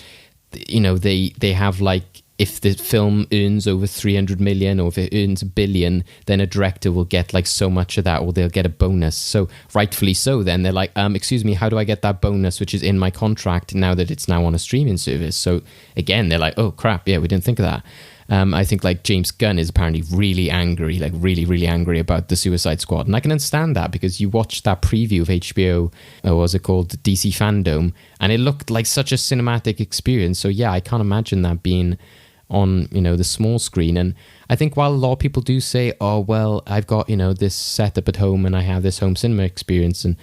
Speaker 1: they have like, if the film earns over 300 million, or if it earns $1 billion, then a director will get like so much of that, or they'll get a bonus. So rightfully so, then they're like, excuse me, how do I get that bonus, which is in my contract now that it's now on a streaming service? So again, they're like, oh crap, yeah, we didn't think of that. I think like James Gunn is apparently really angry, like really, really angry about the Suicide Squad. And I can understand that, because you watched that preview of HBO, what was it called, DC Fandom, and it looked like such a cinematic experience. So yeah, I can't imagine that being on the small screen. And I think while a lot of people do say, oh well, I've got this setup at home and I have this home cinema experience, and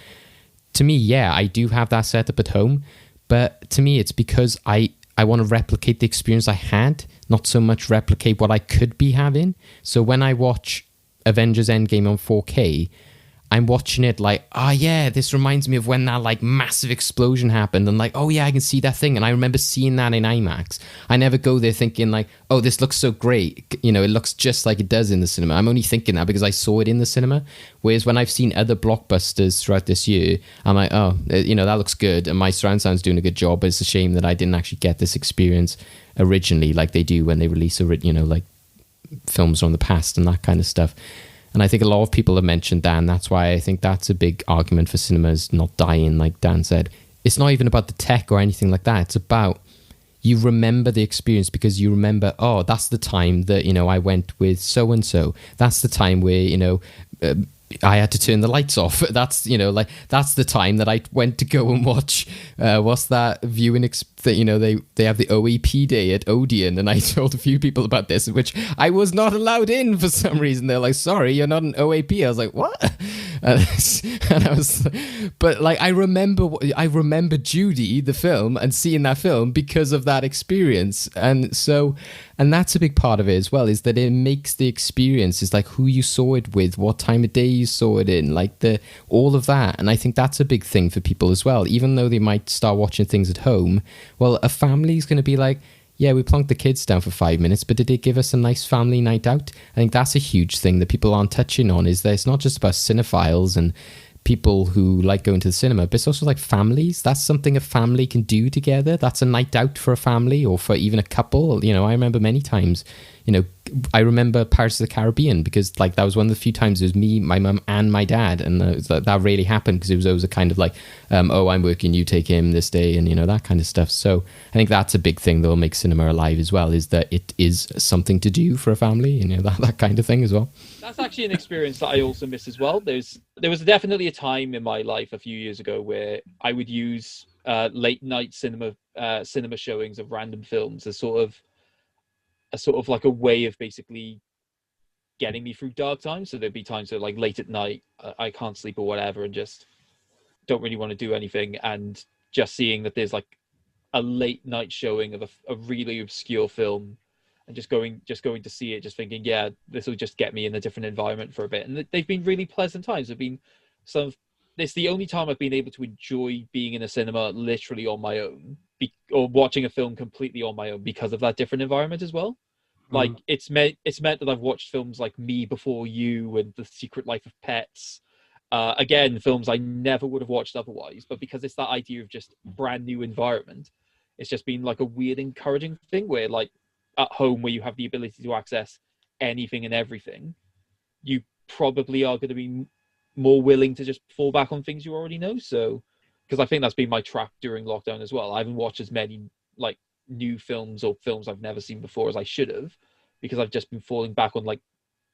Speaker 1: to me, yeah, I do have that setup at home, but to me it's because I want to replicate the experience I had, not so much replicate what I could be having. So when I watch Avengers Endgame on 4K, I'm watching it like, oh yeah, this reminds me of when that like massive explosion happened, and like, oh yeah, I can see that thing, and I remember seeing that in IMAX. I never go there thinking like, oh, this looks so great, it looks just like it does in the cinema. I'm only thinking that because I saw it in the cinema. Whereas when I've seen other blockbusters throughout this year, I'm like, oh, that looks good, and my surround sound's doing a good job, but it's a shame that I didn't actually get this experience originally like they do when they release like films from the past and that kind of stuff. And I think a lot of people have mentioned that, and that's why I think that's a big argument for cinemas not dying, like Dan said. It's not even about the tech or anything like that. It's about, you remember the experience because you remember, oh, that's the time that, I went with so-and-so. That's the time where, I had to turn the lights off. That's, that's the time that I went to go and watch, what's that viewing, they have the OEP day at Odeon, and I told a few people about this, which I was not allowed in for some reason. They're like, sorry, you're not an OAP. I was like, what? And I was, but like, I remember Judy, the film, and seeing that film because of that experience. And that's a big part of it as well, is that it makes the experience, is like who you saw it with, what time of day you saw it in, like all of that. And I think that's a big thing for people as well, even though they might start watching things at home. Well, a family's going to be like, yeah, we plonked the kids down for 5 minutes, but did it give us a nice family night out? I think that's a huge thing that people aren't touching on, is that it's not just about cinephiles and people who like going to the cinema, but it's also like families. That's something a family can do together. That's a night out for a family, or for even a couple. I remember many times, I remember Pirates of the Caribbean, because like that was one of the few times it was me, my mum, and my dad, and that really happened, because it was always a kind of like, oh, I'm working, you take him this day, and that kind of stuff. So I think that's a big thing that'll make cinema alive as well, is that it is something to do for a family, that kind of thing as well.
Speaker 3: That's actually an experience that I also miss as well. There was definitely a time in my life a few years ago where I would use late night cinema showings of random films as sort of like a way of basically getting me through dark times. So there'd be times that like late at night, I can't sleep or whatever, and just don't really want to do anything, and just seeing that there's like a late night showing of a really obscure film, and just going to see it, just thinking, yeah, this will just get me in a different environment for a bit. And they've been really pleasant times. They've been some. It's the only time I've been able to enjoy being in a cinema literally on my own, or watching a film completely on my own because of that different environment as well. Like it's meant that I've watched films like Me Before You and The Secret Life of Pets. Again, films I never would have watched otherwise, but because it's that idea of just brand new environment, it's just been like a weird, encouraging thing where, like, at home where you have the ability to access anything and everything, you probably are going to be more willing to just fall back on things you already know. So, because I think that's been my trap during lockdown as well. I haven't watched as many like new films or films I've never seen before as I should have, because I've just been falling back on like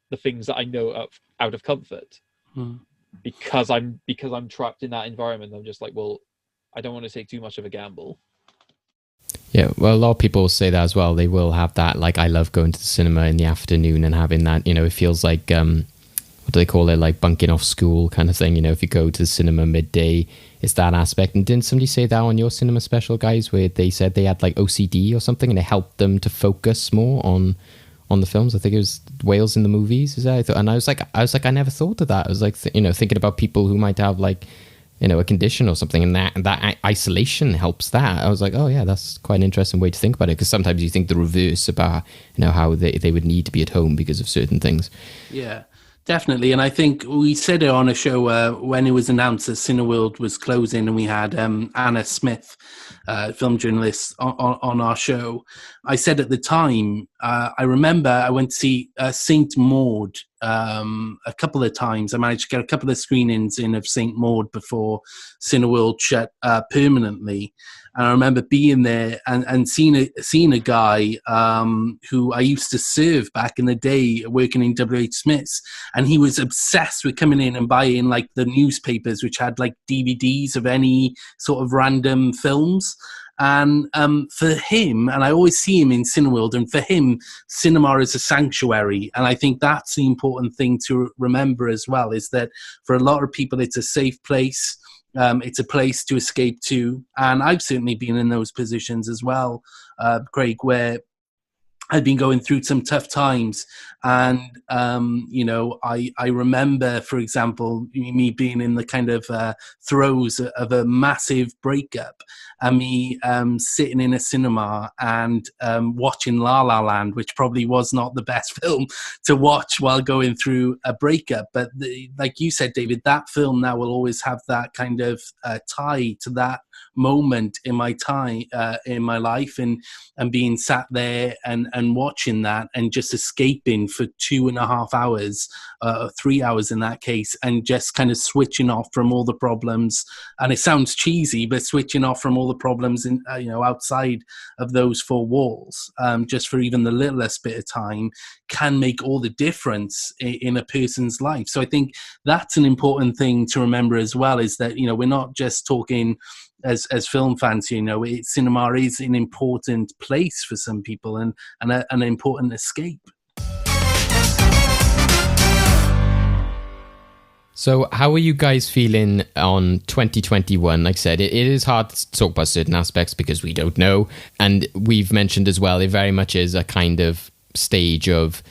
Speaker 3: the things that I know out of comfort. Because I'm trapped in that environment. I'm just like, well, I don't want to take too much of a gamble.
Speaker 1: Yeah, well, a lot of people say that as well. They will have that, like, I love going to the cinema in the afternoon and having that, you know, it feels like, what do they call it, like bunking off school kind of thing. You know, if you go to the cinema midday, it's that aspect. And didn't somebody say that on your cinema special, guys, where they said they had like OCD or something and it helped them to focus more on the films? I think it was Whales in the Movies. Is that? And I was like, I never thought of that. I was like, you know, thinking about people who might have like, you know, a condition or something, and that isolation helps that. I was like, oh yeah, that's quite an interesting way to think about it, because sometimes you think the reverse about, you know, how they would need to be at home because of certain things.
Speaker 4: Yeah, definitely. And I think we said it on a show when it was announced that Cineworld was closing, and we had Anna Smith, film journalist, on our show. I said at the time, I remember I went to see Saint Maud a couple of times. I managed to get a couple of screenings in of Saint Maud before Cineworld shut permanently. And I remember being there and seeing a guy who I used to serve back in the day working in WH Smith's, and he was obsessed with coming in and buying like the newspapers which had like DVDs of any sort of random films. And for him, and I always see him in Cineworld, and for him, cinema is a sanctuary. And I think that's the important thing to remember as well, is that for a lot of people, it's a safe place. It's a place to escape to. And I've certainly been in those positions as well, Craig, where I'd been going through some tough times. And, you know, I remember, for example, me being in the kind of throes of a massive breakup, and me sitting in a cinema and watching La La Land, which probably was not the best film to watch while going through a breakup. But like you said, David, that film now will always have that kind of tie to that moment in my time, in my life, and being sat there and watching that and just escaping for 2.5 hours, 3 hours in that case, and just kind of switching off from all the problems. And it sounds cheesy, but switching off from all the problems in, you know, outside of those four walls, just for even the littlest bit of time, can make all the difference in a person's life. So I think that's an important thing to remember as well, is that, you know, we're not just talking as film fans, you know, cinema is an important place for some people, and an important escape.
Speaker 1: So how are you guys feeling on 2021? Like I said, it is hard to talk about certain aspects because we don't know. And we've mentioned as well, it very much is a kind of stage of,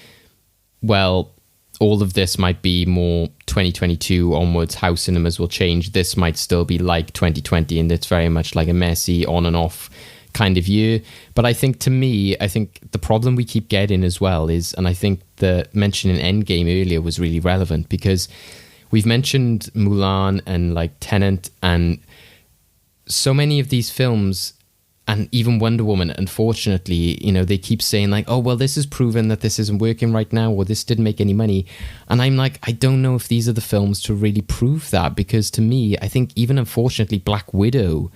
Speaker 1: well, all of this might be more 2022 onwards, how cinemas will change. This might still be like 2020, and it's very much like a messy on and off kind of year. But I think, to me, I think the problem we keep getting as well is, and I think the mention in Endgame earlier was really relevant, because we've mentioned Mulan and like Tenet and so many of these films, and even Wonder Woman, unfortunately, you know, they keep saying like, oh, well, this is proven that this isn't working right now, or this didn't make any money. And I'm like, I don't know if these are the films to really prove that, because to me, I think even, unfortunately, Black Widow,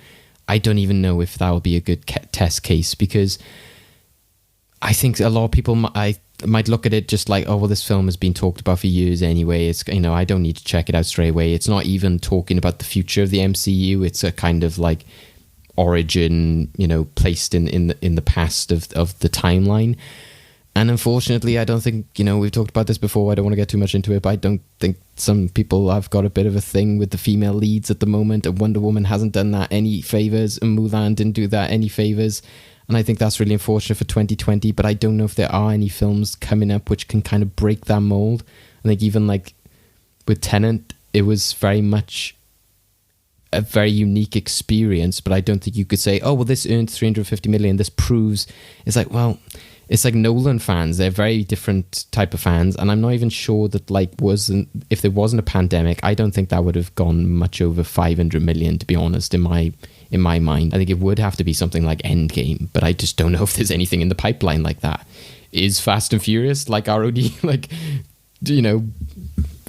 Speaker 1: I don't even know if that will be a good test case, because I think a lot of people might look at it just like, oh, well, this film has been talked about for years anyway. It's, you know, I don't need to check it out straight away. It's not even talking about the future of the MCU. It's a kind of like origin, you know, placed in the past of the timeline. And unfortunately, I don't think, we've talked about this before, I don't want to get too much into it, but I don't think some people have got a bit of a thing with the female leads at the moment, and Wonder Woman hasn't done that any favours, and Mulan didn't do that any favours, and I think that's really unfortunate for 2020, but I don't know if there are any films coming up which can kind of break that mould. I think even like with Tenet, it was very much a very unique experience, but I don't think you could say, oh, well, this earned 350 million, this proves, it's like, well... It's like Nolan fans, they're very different type of fans, and I'm not even sure that if there wasn't a pandemic, I don't think that would have gone much over 500 million, to be honest, in my mind. I think it would have to be something like Endgame, but I just don't know if there's anything in the pipeline like that. Is Fast and Furious like our only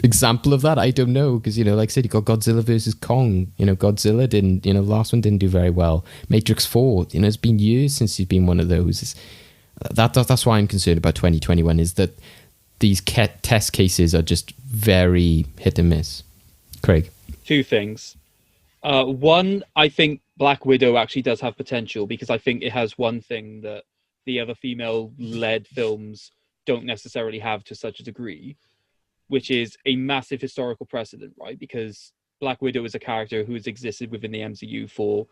Speaker 1: example of that? I don't know, because like I said, you got Godzilla versus Kong. Godzilla didn't, last one didn't do very well. Matrix 4, it's been years since he's been one of those. That's why I'm concerned about 2021, is that these test cases are just very hit and miss. Craig?
Speaker 3: Two things. One, I think Black Widow actually does have potential, because I think it has one thing that the other female-led films don't necessarily have to such a degree, which is a massive historical precedent, right? Because Black Widow is a character who has existed within the MCU for,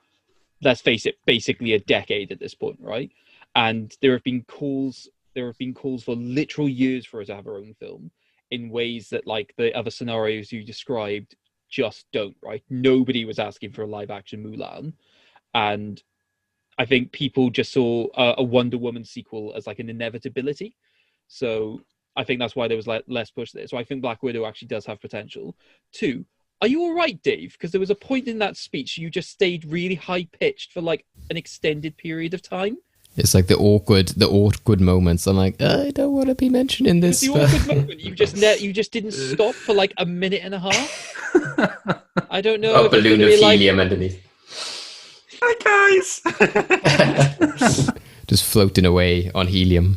Speaker 3: let's face it, basically a decade at this point, right? And there have been calls for literal years for her to have her own film, in ways that, like, the other scenarios you described just don't, right? Nobody was asking for a live action Mulan. And I think people just saw a Wonder Woman sequel as like an inevitability. So I think that's why there was less push there. So I think Black Widow actually does have potential. Two, are you all right, Dave? Because there was a point in that speech you just stayed really high pitched for like an extended period of time.
Speaker 1: It's like the awkward moments. I'm like, I don't want to be mentioning this.
Speaker 3: The awkward moment. You just didn't stop for like a minute and a half. I don't know.
Speaker 8: A balloon of helium underneath.
Speaker 2: Hi guys.
Speaker 1: Just floating away on helium.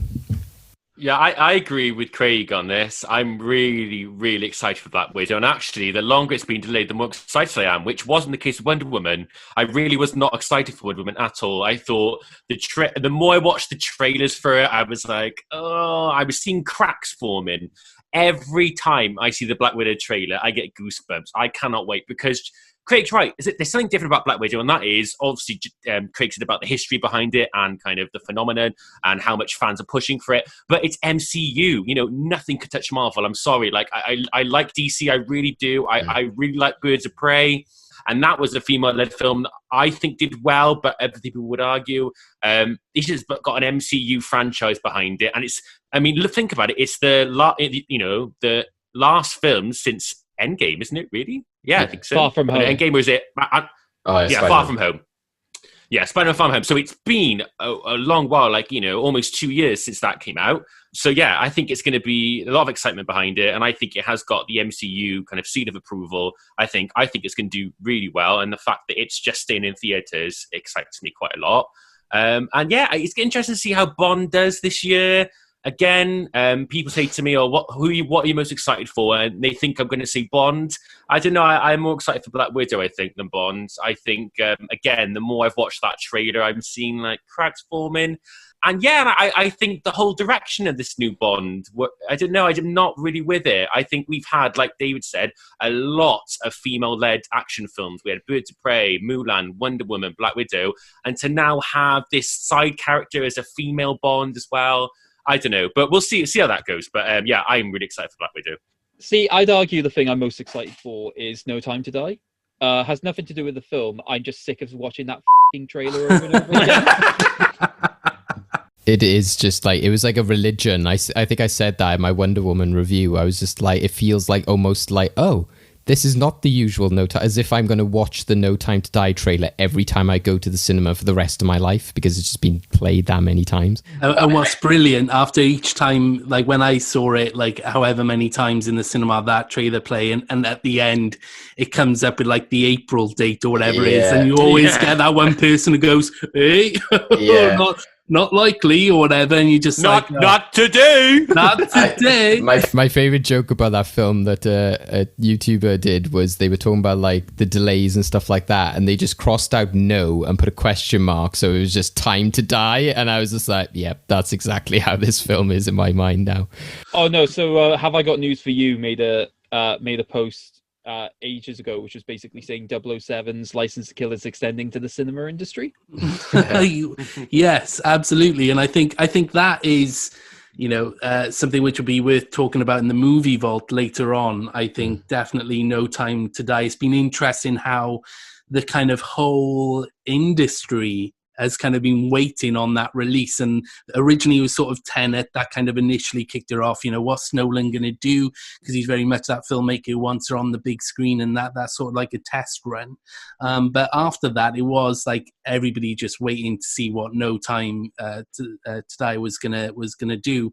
Speaker 2: Yeah, I agree with Craig on this. I'm really, really excited for Black Widow. And actually, the longer it's been delayed, the more excited I am, which wasn't the case with Wonder Woman. I really was not excited for Wonder Woman at all. I thought the more I watched the trailers for it, I was like, oh, I was seeing cracks forming. Every time I see the Black Widow trailer, I get goosebumps. I cannot wait, because Craig's right. There's something different about Black Widow, and that is obviously Craig said about the history behind it and kind of the phenomenon and how much fans are pushing for it. But it's MCU. Nothing could touch Marvel. I'm sorry. Like I like DC. I really do. I really like Birds of Prey. And that was a female-led film that I think did well, but other people would argue. This has got an MCU franchise behind it. And think about it. It's the last film since Endgame, isn't it, really? Yeah, I think so.
Speaker 3: Far From Home.
Speaker 2: Endgame was it? Far From Home. Yeah, Spider-Man Far From Home. So it's been a long while, almost 2 years since that came out. So yeah, I think it's going to be a lot of excitement behind it, and I think it has got the MCU kind of seal of approval. I think it's going to do really well, and the fact that it's just staying in theaters excites me quite a lot. And yeah, it's interesting to see how Bond does this year. Again, people say to me, what are you most excited for? And they think I'm going to say Bond. I don't know. I'm more excited for Black Widow, I think, than Bond. I think, again, the more I've watched that trailer, I'm seeing like cracks forming. And yeah, I think the whole direction of this new Bond, I don't know, I'm not really with it. I think we've had, like David said, a lot of female-led action films. We had Birds of Prey, Mulan, Wonder Woman, Black Widow, and to now have this side character as a female Bond as well, I don't know. But we'll see how that goes. But yeah, I'm really excited for Black Widow.
Speaker 3: See, I'd argue the thing I'm most excited for is No Time to Die. Has nothing to do with the film. I'm just sick of watching that f***ing trailer over and over again.
Speaker 1: It is just like, it was like a religion. I think I said that in my Wonder Woman review. I was just like, it feels like almost like, oh, this is not the usual No Time, as if I'm going to watch the No Time to Die trailer every time I go to the cinema for the rest of my life, because it's just been played that many times.
Speaker 4: And what's brilliant, after each time, like when I saw it, like however many times in the cinema, that trailer play, and at the end, it comes up with like the April date or whatever it is, and you always get that one person who goes, hey, not likely or whatever, and you just
Speaker 2: Not
Speaker 4: like,
Speaker 2: not today.
Speaker 4: not today.
Speaker 1: My favorite joke about that film that a YouTuber did was they were talking about like the delays and stuff like that, and they just crossed out no and put a question mark, so it was just time to die. And I was just like, yep, that's exactly how this film is in my mind now.
Speaker 3: Oh no! So Have I Got News for You made a post ages ago, which was basically saying 007's License to Kill is extending to the cinema industry.
Speaker 4: Yes, absolutely, and I think that is, something which will be worth talking about in the movie vault later on. I think definitely No Time to Die. It's been interesting how the kind of whole industry has kind of been waiting on that release. And originally it was sort of Tenet that kind of initially kicked her off. What's Nolan going to do? Because he's very much that filmmaker who wants her on the big screen, and that's sort of like a test run. But after that, it was like everybody just waiting to see what No Time to Die was gonna do.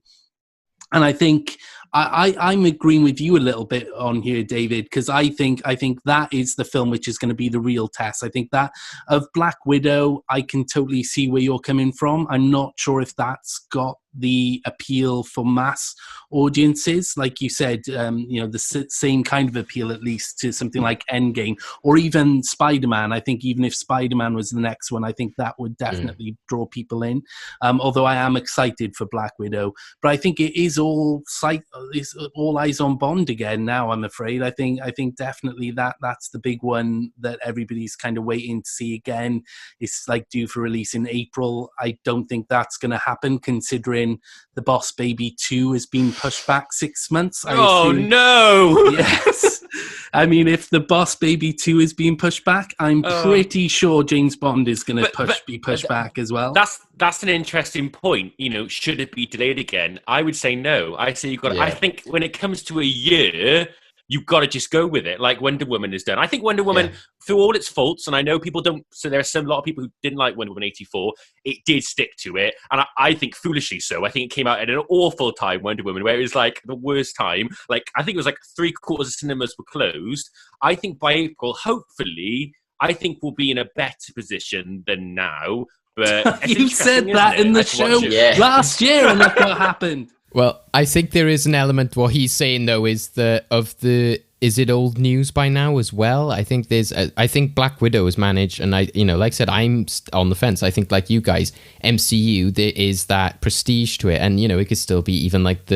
Speaker 4: And I think I'm agreeing with you a little bit on here, David, because I think that is the film which is going to be the real test. I think that of Black Widow, I can totally see where you're coming from. I'm not sure if that's got the appeal for mass audiences, like you said, the same kind of appeal at least to something like Endgame or even Spider-Man. I think even if Spider-Man was the next one, I think that would definitely draw people in. Although I am excited for Black Widow, but I think it is all eyes on Bond again now. I'm afraid. I think definitely that's the big one that everybody's kind of waiting to see again. It's like due for release in April. I don't think that's going to happen, considering The Boss Baby 2 has been pushed back 6 months.
Speaker 2: Oh no!
Speaker 4: Yes. I mean, if The Boss Baby 2 is being pushed back, I'm pretty sure James Bond is going to be pushed back as well.
Speaker 2: That's an interesting point. Should it be delayed again? I would say no. I say I think when it comes to a year, you've got to just go with it, like Wonder Woman has done. I think Wonder Woman, through all its faults, and I know people don't, so there are a lot of people who didn't like Wonder Woman 84, it did stick to it, and I think foolishly so. I think it came out at an awful time, Wonder Woman, where it was like the worst time. Like, I think it was like 3/4 of cinemas were closed. I think by April, hopefully, I think we'll be in a better position than now. But
Speaker 4: you said that in the show last year, and look what happened.
Speaker 1: Well, I think there is an element. What he's saying though is is it old news by now as well? I think I think Black Widow has managed, and like I said, I'm on the fence. I think like you guys, MCU, there is that prestige to it, and it could still be even like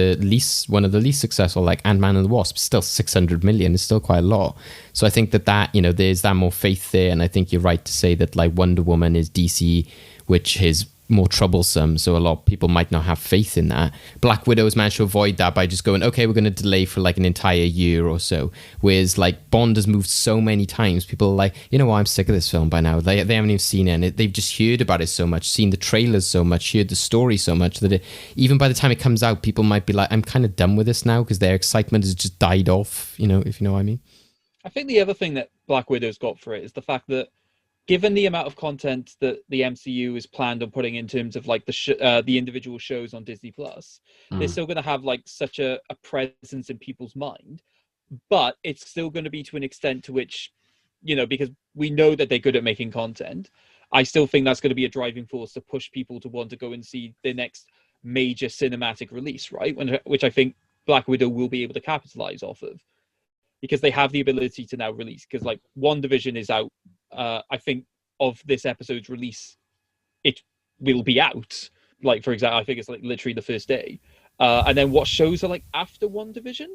Speaker 1: one of the least successful, like Ant-Man and the Wasp, still 600 million is still quite a lot. So I think that there's that more faith there, and I think you're right to say that like Wonder Woman is DC, which is more troublesome, so a lot of people might not have faith in that. Black Widow has managed to avoid that by just going, okay, we're going to delay for like an entire year or so, whereas like Bond has moved so many times, people are like, I'm sick of this film by now. They haven't even seen it, and they've just heard about it so much, seen the trailers so much, heard the story so much, that even by the time it comes out, people might be like, I'm kind of done with this now, because their excitement has just died off, if you know what I mean.
Speaker 3: I think the other thing that Black Widow's got for it is the fact that given the amount of content that the MCU is planned on putting in terms of like the individual shows on Disney Plus, they're still going to have like such a presence in people's mind, but it's still going to be to an extent to which, because we know that they're good at making content. I still think that's going to be a driving force to push people to want to go and see their next major cinematic release, right? Which I think Black Widow will be able to capitalize off of, because they have the ability to now release, because like WandaVision is out. I think of this episode's release, it will be out. Like, for example, I think it's like literally the first day. And then what shows are like after WandaVision?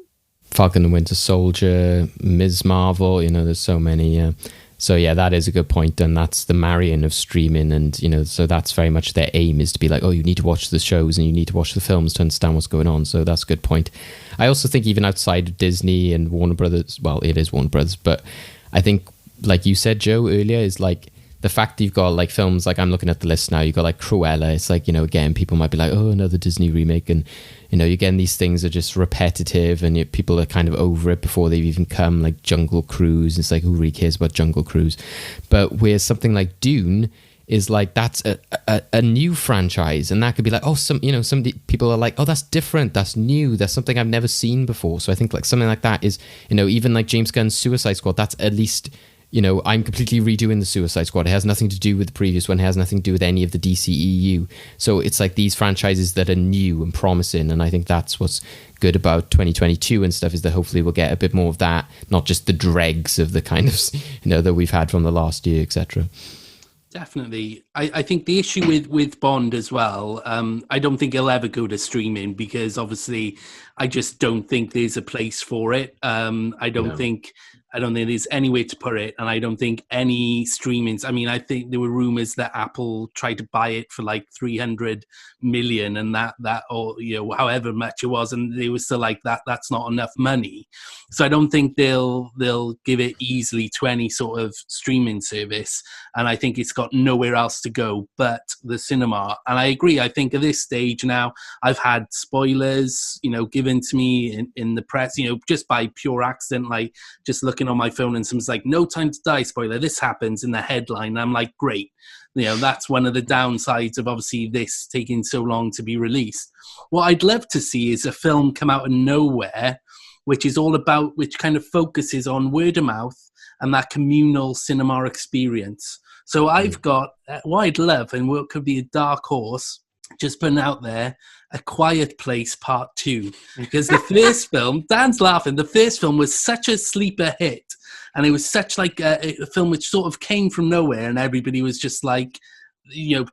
Speaker 1: Falcon and Winter Soldier, Ms. Marvel, there's so many. So yeah, that is a good point, and that's the marrying of streaming, and so that's very much their aim, is to be like, oh, you need to watch the shows and you need to watch the films to understand what's going on. So that's a good point. I also think even outside of Disney and Warner Brothers, well, it is Warner Brothers, but I think, like you said, Joe, earlier, is like the fact that you've got like films, like I'm looking at the list now, you've got like Cruella. It's like, again, people might be like, oh, another Disney remake, and again, these things are just repetitive, and people are kind of over it before they've even come. Like Jungle Cruise, it's like, who really cares about Jungle Cruise? But where something like Dune is like, that's a new franchise, and that could be like, oh, some people are like, oh, that's different, that's new, that's something I've never seen before. So I think like something like that is, even like James Gunn's Suicide Squad, that's at least I'm completely redoing the Suicide Squad. It has nothing to do with the previous one. It has nothing to do with any of the DCEU. So it's like these franchises that are new and promising. And I think that's what's good about 2022 and stuff, is that hopefully we'll get a bit more of that, not just the dregs of the kind of, that we've had from the last year, etc.
Speaker 4: Definitely. I think the issue with Bond as well, I don't think it'll ever go to streaming, because obviously I just don't think there's a place for it. I don't think there's any way to put it, and I don't think any streamings. I mean, I think there were rumors that Apple tried to buy it for like 300 million, and that or however much it was, and they were still like that's not enough money. So I don't think they'll give it easily to any sort of streaming service, and I think it's got nowhere else to go but the cinema. And I agree. I think at this stage now, I've had spoilers, given to me in the press, just by pure accident, like just looking on my phone and someone's like, "No Time to Die spoiler, this happens," in the headline. And I'm like, great. That's one of the downsides of obviously this taking so long to be released. What I'd love to see is a film come out of nowhere, which kind of focuses on word of mouth and that communal cinema experience. So I've got what I'd love, and what could be a dark horse, just putting out there, A Quiet Place Part 2. Because the first film, Dan's laughing, the first film was such a sleeper hit. And it was such like a film which sort of came from nowhere, and everybody was just like,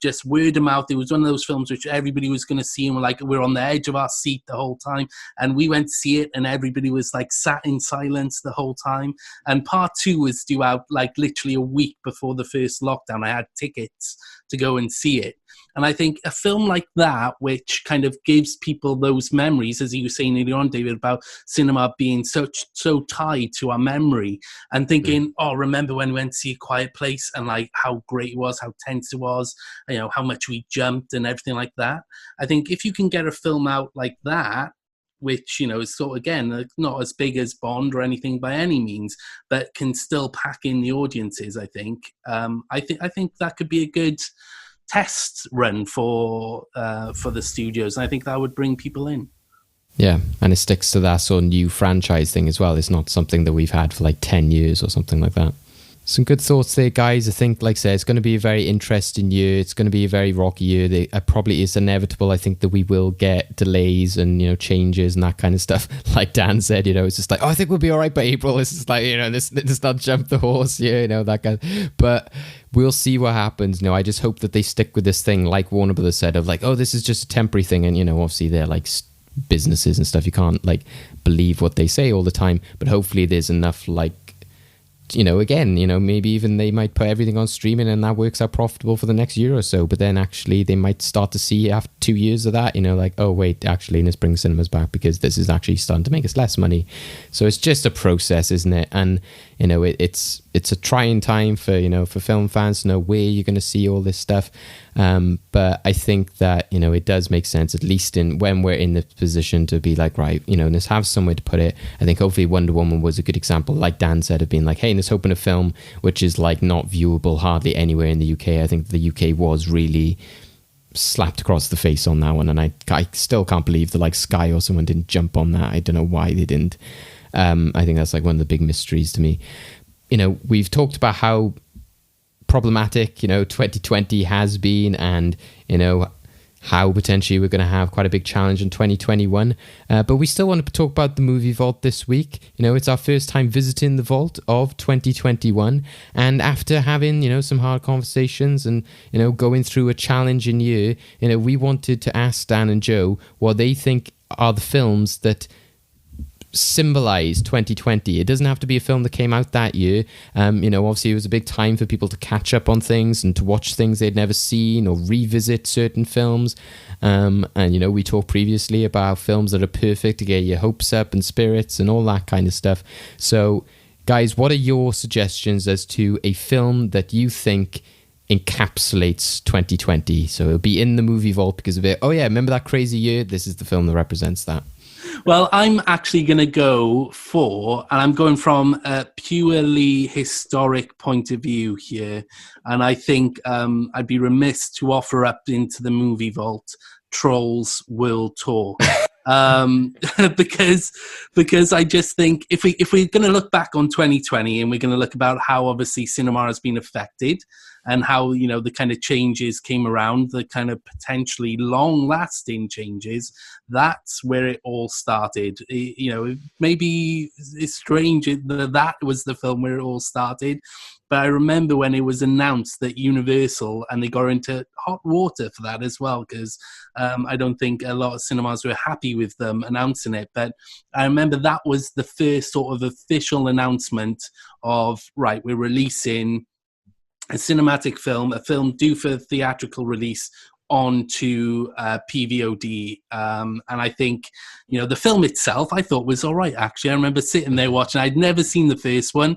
Speaker 4: just word of mouth. It was one of those films which everybody was going to see, and we're on the edge of our seat the whole time. And we went to see it, and everybody was like sat in silence the whole time. And part 2 was due out like literally a week before the first lockdown. I had tickets to go and see it. And I think a film like that, which kind of gives people those memories, as you were saying earlier on, David, about cinema being so tied to our memory, and thinking, oh, remember when we went to see A Quiet Place, and like how great it was, how tense it was, how much we jumped and everything like that. I think if you can get a film out like that, which, is sort of, again, not as big as Bond or anything by any means, but can still pack in the audiences, I think. I think that could be a good test run for the studios, and I think that would bring people in.
Speaker 1: Yeah, and it sticks to that sort of new franchise thing as well. It's not something that we've had for like 10 years or something like that. Some good thoughts there, guys. I think, like I said, it's going to be a very interesting year. It's going to be a very rocky year. It probably is inevitable. I think that we will get delays and, changes and that kind of stuff. Like Dan said, it's just like, oh, I think we'll be all right by April. It's just like, let's not jump the horse, that kind of, but we'll see what happens. I just hope that they stick with this thing, like Warner Brothers said, of like, oh, this is just a temporary thing. And, obviously they're like businesses and stuff. You can't like believe what they say all the time, but hopefully there's enough like, again, maybe even they might put everything on streaming and that works out profitable for the next year or so. But then actually they might start to see after 2 years of that, like, oh, wait, actually, let's bring cinemas back because this is actually starting to make us less money. So it's just a process, isn't it? And, it's a trying time for, for film fans to know where you're going to see all this stuff. But I think that, it does make sense, at least when we're in the position to be like, right, let's have somewhere to put it. I think hopefully Wonder Woman was a good example, like Dan said, of being like, hey, let's open a film which is like not viewable hardly anywhere in the UK. I think the UK was really slapped across the face on that one, and I still can't believe that like Sky or someone didn't jump on that. I don't know why they didn't. I think that's like one of the big mysteries to me. We've talked about how problematic 2020 has been, and how potentially we're going to have quite a big challenge in 2021, but we still want to talk about the movie vault this week. It's our first time visiting the vault of 2021, and after having some hard conversations and going through a challenging year, we wanted to ask Dan and Joe what they think are the films that symbolize 2020. It doesn't have to be a film that came out that year. Obviously it was a big time for people to catch up on things and to watch things they'd never seen or revisit certain films. And we talked previously about films that are perfect to get your hopes up and spirits and all that kind of stuff. So guys, what are your suggestions as to a film that you think encapsulates 2020? So it'll be in the movie vault because of it. Oh yeah, remember that crazy year? This is the film that represents that.
Speaker 4: Well, I'm actually going to go for, and I'm going from a purely historic point of view here, and I think I'd be remiss to offer up into the movie vault Trolls World Tour. because I just think if we're going to look back on 2020 and we're going to look about how obviously cinema has been affected and how the kind of changes came around, the kind of potentially long-lasting changes, that's where it all started. Maybe it's strange that was the film where it all started. But I remember when it was announced that Universal, and they got into hot water for that as well, because I don't think a lot of cinemas were happy with them announcing it. But I remember that was the first sort of official announcement of, right, we're releasing a cinematic film, a film due for theatrical release onto PVOD. And I think, the film itself, I thought was all right, actually. I remember sitting there watching. I'd never seen the first one.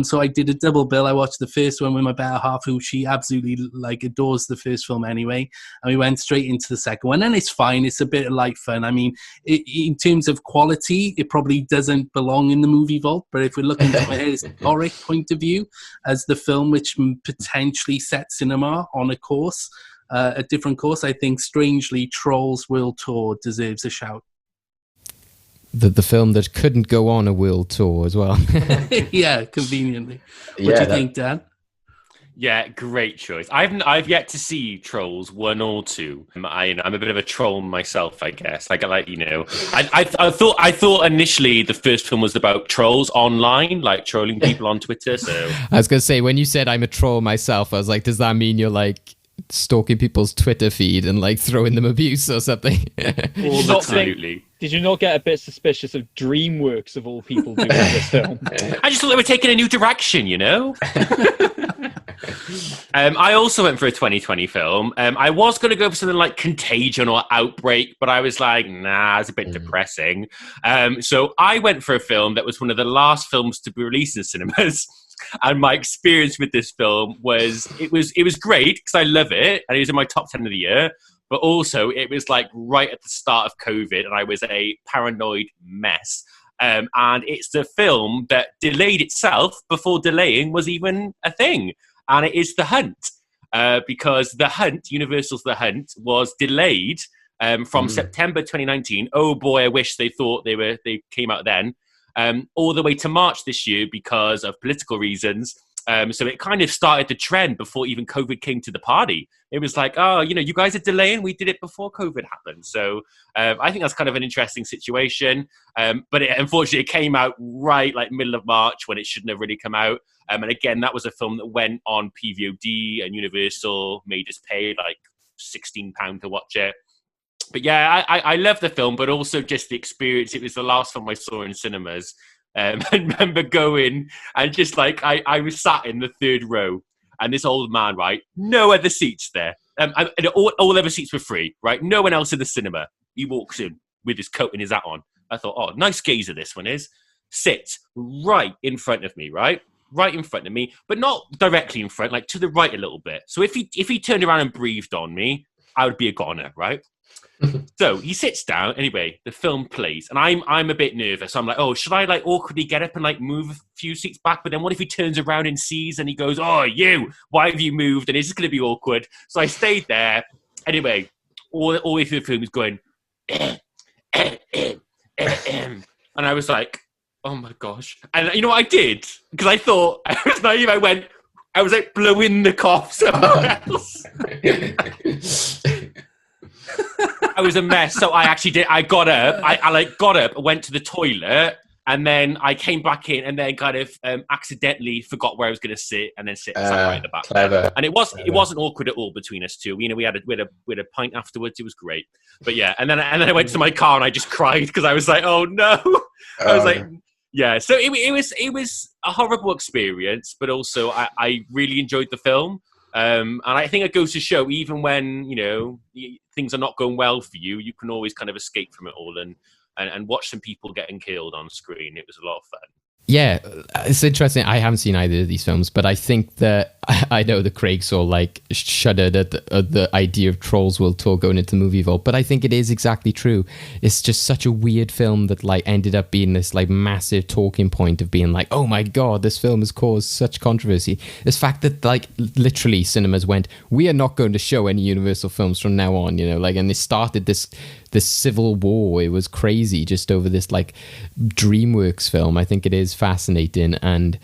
Speaker 4: So I did a double bill. I watched the first one with my better half, who she absolutely adores the first film anyway. And we went straight into the second one. And it's fine. It's a bit of light fun. I mean, in terms of quality, it probably doesn't belong in the movie vault. But if we're looking from a historic point of view, as the film which potentially set cinema on a course, a different course, I think strangely Trolls World Tour deserves a shout.
Speaker 1: The film that couldn't go on a world tour as well.
Speaker 4: Yeah, conveniently. What do you think, Dan?
Speaker 2: Yeah, great choice. I've yet to see Trolls 1 or 2. I'm a bit of a troll myself, I guess. I thought initially the first film was about trolls online, like trolling people on Twitter. So
Speaker 1: I was gonna say, when you said I'm a troll myself, I was like, does that mean you're stalking people's Twitter feed and throwing them abuse or something?
Speaker 2: Absolutely.
Speaker 3: Did you not get a bit suspicious of DreamWorks of all people doing this film?
Speaker 2: I just thought they were taking a new direction, I also went for a 2020 film. I was going to go for something like Contagion or Outbreak, but I was like, nah, it's a bit depressing. So I went for a film that was one of the last films to be released in cinemas. And my experience with this film was great because I love it and it was in my top 10 of the year. But also it was right at the start of COVID and I was a paranoid mess. And it's the film that delayed itself before delaying was even a thing. And it is The Hunt. Because The Hunt, Universal's The Hunt, was delayed from September 2019. Oh boy, I wish they thought they came out then. All the way to March this year because of political reasons. So it kind of started the trend before even COVID came to the party. It was like, oh, you guys are delaying. We did it before COVID happened. So I think that's kind of an interesting situation. But unfortunately, it came out right middle of March when it shouldn't have really come out. And again, that was a film that went on PVOD and Universal made us pay £16 to watch it. But yeah, I love the film, but also just the experience. It was the last film I saw in cinemas. I remember going and just I was sat in the third row and this old man, right? No other seats there. And all other seats were free, right? No one else in the cinema. He walks in with his coat and his hat on. I thought, oh, nice geezer this one is. Sits right in front of me, right? Right in front of me, but not directly in front, to the right a little bit. So if he turned around and breathed on me, I would be a goner, right? So he sits down. Anyway, the film plays, and I'm a bit nervous. I'm like, oh, should I awkwardly get up and move a few seats back? But then what if he turns around and sees and he goes, oh, why have you moved? And it's just going to be awkward. So I stayed there. Anyway, all the way through the film was going, and I was like, oh my gosh. And you know what I did? Because I thought I was naive. I was blowing the cough somewhere else. I was a mess. So I actually did. I got up. I got up, went to the toilet, and then I came back in, and then kind of accidentally forgot where I was going to sit, and then sat right at the back.
Speaker 8: Clever.
Speaker 2: And it wasn't awkward at all between us two. We had a pint afterwards. It was great. But yeah, and then I went to my car and I just cried because I was like, oh no. I was like, yeah. So it was a horrible experience, but also I really enjoyed the film. And I think it goes to show, even when things are not going well for you, you can always kind of escape from it all and watch some people getting killed on screen. It was a lot of fun.
Speaker 1: Yeah, it's interesting. I haven't seen either of these films, but I think that I know that Craig sort of like shuddered at the idea of Trolls World Tour going into the movie vault, but I think it is exactly true. It's just such a weird film that like ended up being this like massive talking point of being like, oh my god, this film has caused such controversy. This fact that like literally cinemas went, we are not going to show any Universal films from now on, you know, like, and they started this civil war. It was crazy just over this like DreamWorks film. I think it is fascinating, and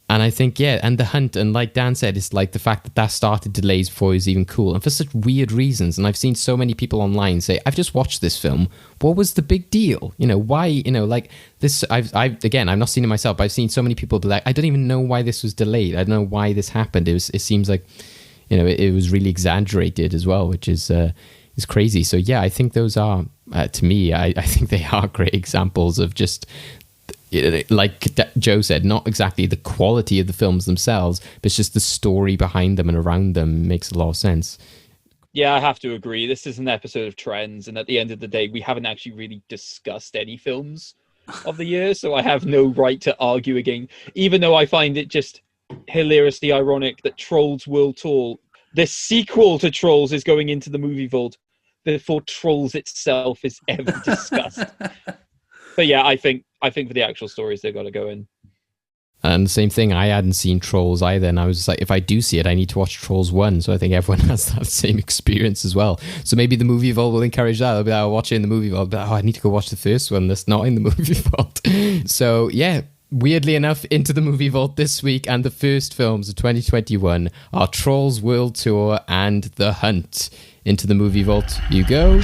Speaker 1: I think, yeah, and The Hunt, and like Dan said, it's like the fact that started delays before it was even cool, and for such weird reasons. And I've seen so many people online say, I've just watched this film, what was the big deal, you know, why, you know, like this, I've not seen it myself, but I've seen so many people be like, I don't even know why this was delayed, I don't know why this happened. It seems like, you know, it was really exaggerated as well, which is crazy. So yeah, I think those are, to me, I think they are great examples of just, like Joe said, not exactly the quality of the films themselves, but it's just the story behind them and around them makes a lot of sense.
Speaker 3: Yeah, I have to agree. This is an episode of Trends, and at the end of the day, we haven't actually really discussed any films of the year, so I have no right to argue again, even though I find it just hilariously ironic that Trolls World Tour, the sequel to Trolls, is going into the movie vault before Trolls itself is ever discussed. But yeah, I think for the actual stories, they've got to go in.
Speaker 1: And the same thing, I hadn't seen Trolls either, and I was just like, if I do see it, I need to watch Trolls 1, so I think everyone has that same experience as well. So maybe the movie vault will encourage that. They'll be like, I'll watch it in the movie vault, but I need to go watch the first one that's not in the movie vault. So yeah, weirdly enough, into the movie vault this week, and the first films of 2021 are Trolls World Tour and The Hunt. Into the movie vault you go.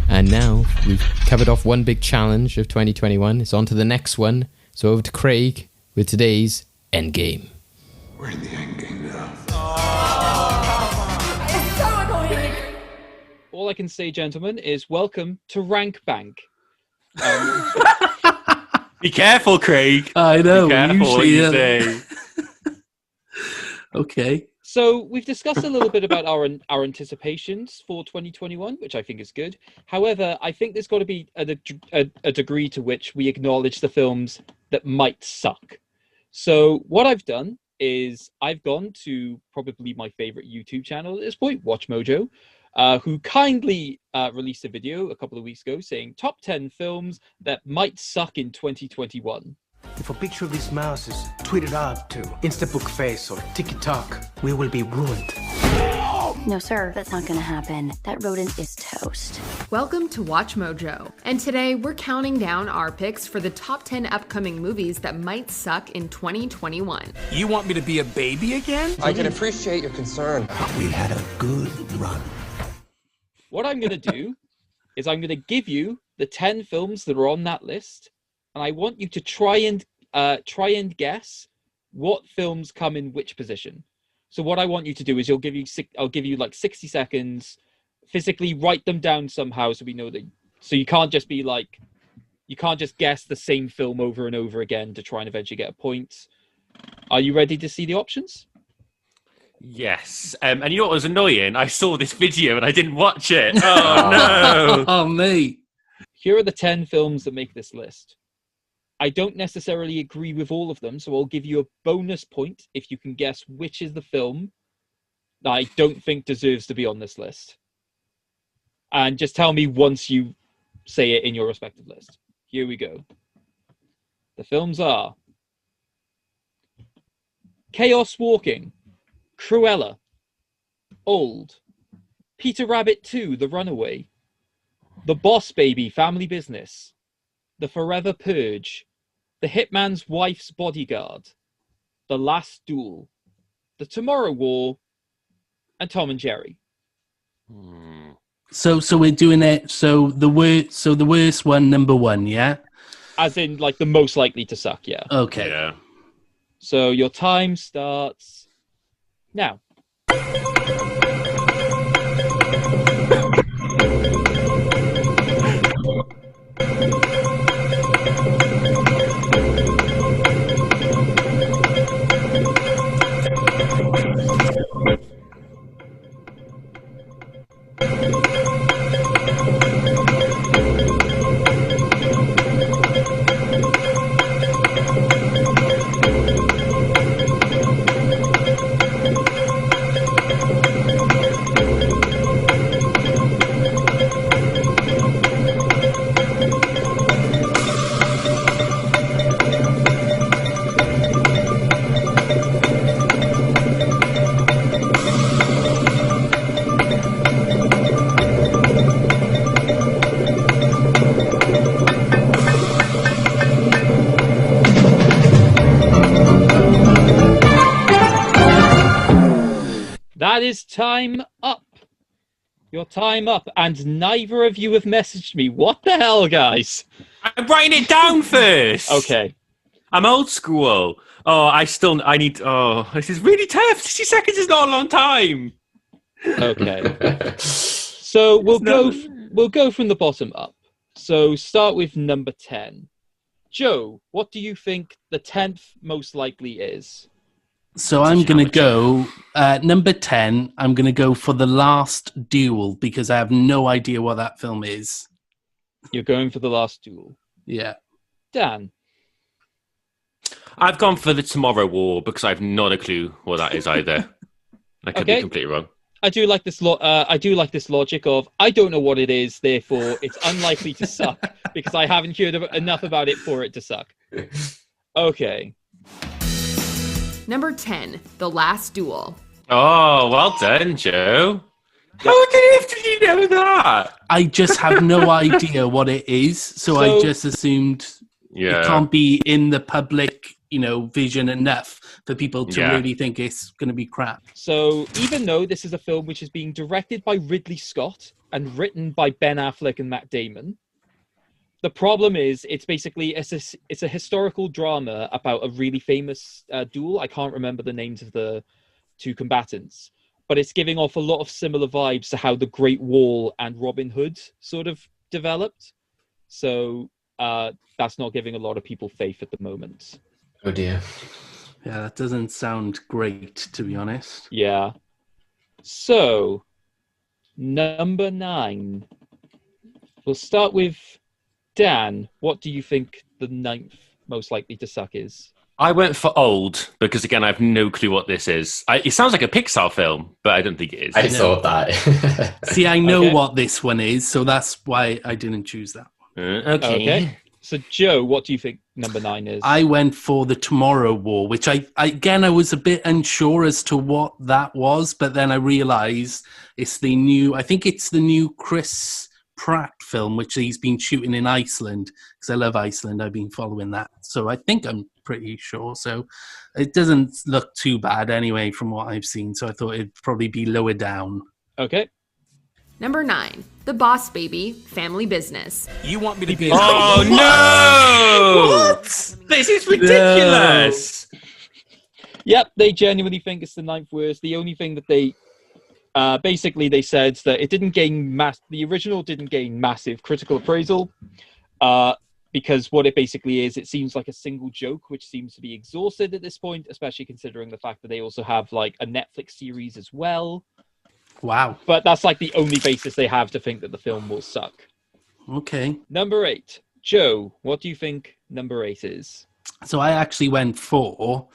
Speaker 1: And now we've covered off one big challenge of 2021. It's on to the next one. So over to Craig with today's Endgame.
Speaker 6: We're in the endgame now.
Speaker 7: It's so annoying.
Speaker 3: All I can say, gentlemen, is welcome to Rank Bank.
Speaker 2: Be careful, Craig.
Speaker 4: I know.
Speaker 2: Be careful what you
Speaker 4: usually,
Speaker 2: say.
Speaker 4: Okay.
Speaker 3: So we've discussed a little bit about our anticipations for 2021, which I think is good. However, I think there's got to be a degree to which we acknowledge the films that might suck. So what I've done is I've gone to probably my favorite YouTube channel at this point, Watch Mojo, who kindly released a video a couple of weeks ago saying top 10 films that might suck in 2021.
Speaker 9: If a picture of this mouse is tweeted out to Instabook Face or TikTok, we will be ruined.
Speaker 5: No, sir, that's not gonna happen. That rodent is toast.
Speaker 10: Welcome to Watch Mojo, and today we're counting down our picks for the top 10 upcoming movies that might suck in 2021.
Speaker 9: You want me to be a baby again?
Speaker 11: I can appreciate your concern.
Speaker 9: We had a good run.
Speaker 3: What I'm going to do is I'm going to give you the 10 films that are on that list, and I want you to try and guess what films come in which position. So what I want you to do is I'll give you like 60 seconds, physically write them down somehow so we know that. So you can't just guess the same film over and over again to try and eventually get a point. Are you ready to see the options?
Speaker 2: Yes. And you know what was annoying? I saw this video and I didn't watch it. Oh, no.
Speaker 4: Oh, mate.
Speaker 3: Here are the 10 films that make this list. I don't necessarily agree with all of them, so I'll give you a bonus point if you can guess which is the film that I don't think deserves to be on this list. And just tell me once you say it in your respective list. Here we go. The films are Chaos Walking, Cruella, Old, Peter Rabbit 2, The Runaway, The Boss Baby, Family Business, The Forever Purge, The Hitman's Wife's Bodyguard, The Last Duel, The Tomorrow War, and Tom and Jerry.
Speaker 4: So we're doing it. So the worst one, number one, yeah.
Speaker 3: As in, like, the most likely to suck, yeah.
Speaker 4: Okay.
Speaker 2: Yeah.
Speaker 3: So your time starts now. that is time up. Your time up, and neither of you have messaged me. What the hell, guys?
Speaker 2: I'm writing it down first.
Speaker 3: Okay.
Speaker 2: I'm old school. I need. This is really tough. 60 seconds is not a long time.
Speaker 3: Okay. So we'll go from the bottom up. So start with number 10. Joe, what do you think the 10th most likely is?
Speaker 4: So I'm going to go, number 10, I'm going to go for The Last Duel because I have no idea what that film is.
Speaker 3: You're going for The Last Duel?
Speaker 4: Yeah.
Speaker 3: Dan?
Speaker 2: I've gone for The Tomorrow War because I have not a clue what that is either. I could be completely wrong.
Speaker 3: I do like this logic of, I don't know what it is, therefore it's unlikely to suck because I haven't heard enough about it for it to suck. Okay.
Speaker 10: Number 10, The Last Duel.
Speaker 2: Oh, well done, Joe. How did you know that?
Speaker 4: I just have no idea what it is, so I just assumed it can't be in the public, vision enough for people to really think it's going to be crap.
Speaker 3: So even though this is a film which is being directed by Ridley Scott and written by Ben Affleck and Matt Damon, the problem is it's a historical drama about a really famous duel. I can't remember the names of the two combatants, but it's giving off a lot of similar vibes to how the Great Wall and Robin Hood sort of developed. So that's not giving a lot of people faith at the moment.
Speaker 8: Oh dear.
Speaker 4: Yeah, that doesn't sound great, to be honest.
Speaker 3: Yeah. So, number 9. We'll start with Dan. What do you think the 9th most likely to suck is?
Speaker 2: I went for Old because, again, I have no clue what this is. It sounds like a Pixar film, but I don't think it is.
Speaker 8: I thought that.
Speaker 4: See, I know what this one is, so that's why I didn't choose that one.
Speaker 3: Okay. So, Joe, what do you think number 9 is?
Speaker 4: I went for The Tomorrow War, which I was a bit unsure as to what that was, but then I realized it's the new Chris Pratt film, which he's been shooting in Iceland, because I love Iceland. I've been following that. So I think I'm pretty sure. So it doesn't look too bad anyway from what I've seen. So I thought it'd probably be lower down.
Speaker 3: Okay.
Speaker 10: Number 9, The Boss Baby, Family Business.
Speaker 9: You want me to be...
Speaker 2: Oh, no! What? This is ridiculous!
Speaker 3: No. Yep, they genuinely think it's the 9th worst. The only thing that they... basically, they said that it didn't gain the original didn't gain massive critical appraisal because what it basically is, it seems like a single joke, which seems to be exhausted at this point, especially considering the fact that they also have like a Netflix series as well.
Speaker 4: Wow.
Speaker 3: But that's like the only basis they have to think that the film will suck.
Speaker 4: Okay.
Speaker 3: Number 8. Joe, what do you think number 8 is?
Speaker 4: So I actually went for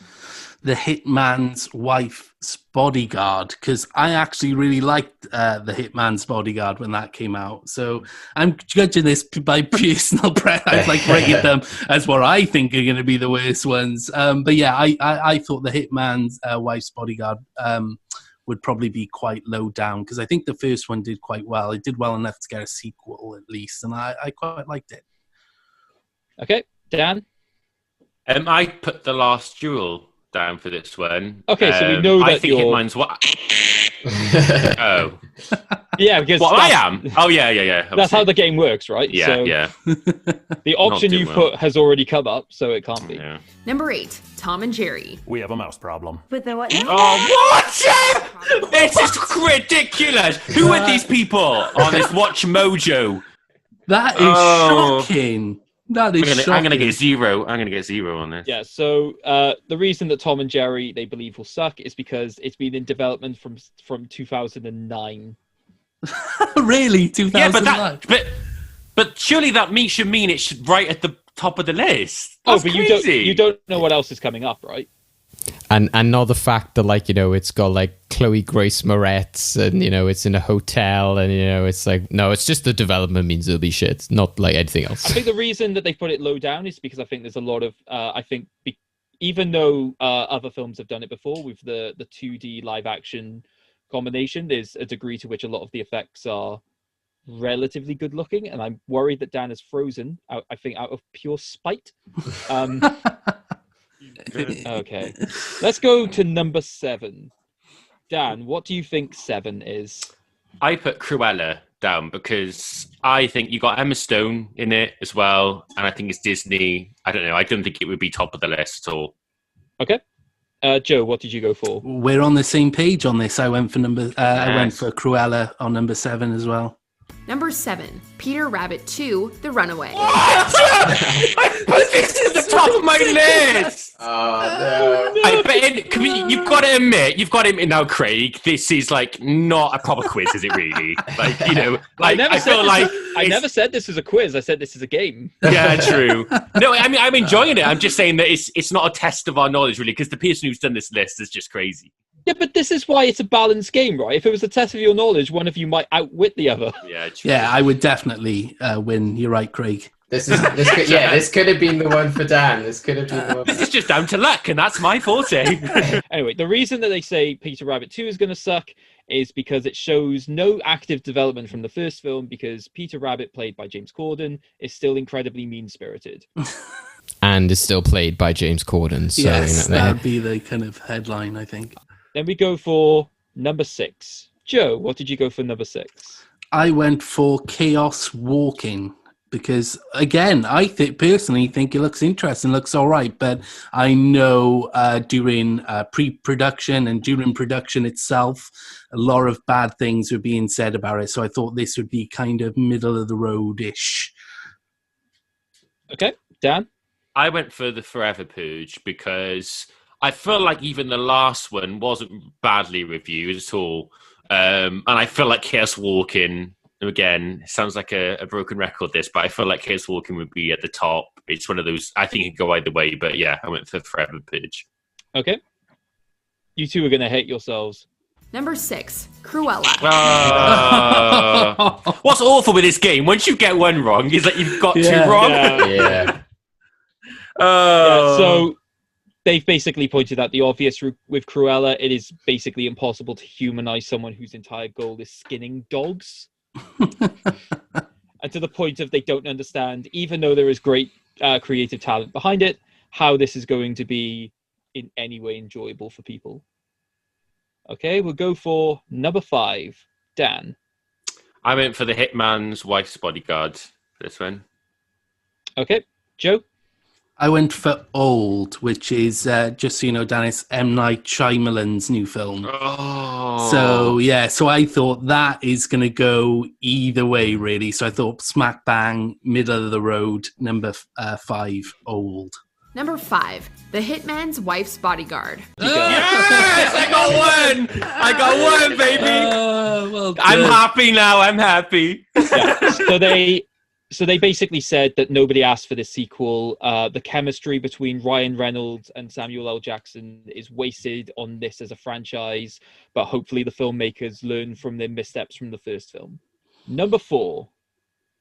Speaker 4: The Hitman's Wife's Bodyguard because I actually really liked The Hitman's Bodyguard when that came out. So I'm judging this by personal preference. I've rated them as what I think are going to be the worst ones. But yeah, I thought The Hitman's Wife's Bodyguard would probably be quite low down because I think the first one did quite well. It did well enough to get a sequel at least, and I quite liked it.
Speaker 3: Okay, Dan?
Speaker 2: I put The Last Duel down for this one.
Speaker 3: Okay, so we know that
Speaker 2: I think Hitman's what? Oh.
Speaker 3: Yeah, because
Speaker 2: I am. Oh, yeah. Obviously.
Speaker 3: That's how the game works, right?
Speaker 2: Yeah,
Speaker 3: so
Speaker 2: yeah.
Speaker 3: The option you put has already come up, so it can't be.
Speaker 2: Yeah.
Speaker 10: Number 8, Tom and Jerry.
Speaker 9: We have a mouse problem.
Speaker 5: With the what?
Speaker 2: Oh, what? This is ridiculous. Who are these people on this Watch Mojo?
Speaker 4: That is shocking. That is shocking.
Speaker 2: I'm going to get 0. I'm going to get 0 on this.
Speaker 3: Yeah, so the reason that Tom and Jerry, they believe, will suck is because it's been in development from 2009.
Speaker 4: Really? 2009?
Speaker 2: Yeah, but surely that should mean it's right at the top of the list. That's
Speaker 3: but
Speaker 2: crazy.
Speaker 3: you don't know what else is coming up, right?
Speaker 1: And not the fact that it's got Chloe Grace Moretz and it's in a hotel and it's no, it's just the development means it'll be shit, not anything else.
Speaker 3: I think the reason that they put it low down is because I think there's a lot of even though other films have done it before with the 2D live action combination, there's a degree to which a lot of the effects are relatively good looking, and I'm worried that Dan is frozen out, I think out of pure spite. Okay, let's go to number 7. Dan, what do you think 7 is?
Speaker 2: I put Cruella down because I think you got Emma Stone in it as well, and I think it's Disney. I don't know. I don't think it would be top of the list at all.
Speaker 3: Okay. Joe, what did you go for?
Speaker 4: We're on the same page on this. I went for I went
Speaker 2: Yes.
Speaker 4: for Cruella on number 7 as well.
Speaker 10: Number 7, Peter Rabbit 2, The Runaway.
Speaker 2: But this is the top of my list.
Speaker 8: Oh
Speaker 2: You've got to admit now, Craig. This is like not a proper quiz, is it? Really? Like
Speaker 3: I never said this was a quiz. I said this is a game.
Speaker 2: Yeah, true. No, I mean I'm enjoying it. I'm just saying that it's not a test of our knowledge, really, because the person who's done this list is just crazy.
Speaker 3: Yeah, but this is why it's a balanced game, right? If it was a test of your knowledge, one of you might outwit the other.
Speaker 2: Yeah, true.
Speaker 4: Yeah, I would definitely win. You're right, Craig.
Speaker 8: This could have been the one for Dan. This could have been the one.
Speaker 2: This is just down to luck, and that's my forte.
Speaker 3: Anyway, the reason that they say Peter Rabbit 2 is going to suck is because it shows no active development from the first film, because Peter Rabbit, played by James Corden, is still incredibly mean-spirited.
Speaker 1: And is still played by James Corden. So,
Speaker 4: Yes,
Speaker 1: you know,
Speaker 4: that would be the kind of headline, I think.
Speaker 3: Then we go for number 6. Joe, what did you go for number 6?
Speaker 4: I went for Chaos Walking because, again, I personally think it looks interesting, looks all right. But I know during pre-production and during production itself, a lot of bad things were being said about it. So I thought this would be kind of middle of the road-ish.
Speaker 3: Okay, Dan?
Speaker 2: I went for the Forever Purge because I feel like even the last one wasn't badly reviewed at all. And I feel like Chaos Walking, again, sounds like a broken record this, but I feel like Chaos Walking would be at the top. It's one of those, I think it could go either way, but yeah, I went for Forever Purge.
Speaker 3: Okay. You two are going to hate yourselves.
Speaker 10: Number 6, Cruella.
Speaker 2: What's awful with this game, once you get one wrong, is that you've got two wrong.
Speaker 8: Yeah.
Speaker 3: So they've basically pointed out the obvious with Cruella. It is basically impossible to humanize someone whose entire goal is skinning dogs. And to the point of they don't understand, even though there is great creative talent behind it, how this is going to be in any way enjoyable for people. Okay, we'll go for number 5. Dan.
Speaker 2: I went for the Hitman's Wife's Bodyguard for this one.
Speaker 3: Okay, Joe.
Speaker 4: I went for Old, which is, just so you know, Dan, it's M. Night Shyamalan's new film.
Speaker 2: Oh.
Speaker 4: So I thought that is going to go either way, really. So I thought smack bang, middle of the road, number 5, Old.
Speaker 10: Number 5, The Hitman's Wife's Bodyguard.
Speaker 2: Yes! I got one, baby!
Speaker 4: Well,
Speaker 2: I'm happy now, I'm happy.
Speaker 3: Yeah. So they basically said that nobody asked for this sequel. The chemistry between Ryan Reynolds and Samuel L. Jackson is wasted on this as a franchise, but hopefully the filmmakers learn from their missteps from the first film. Number 4,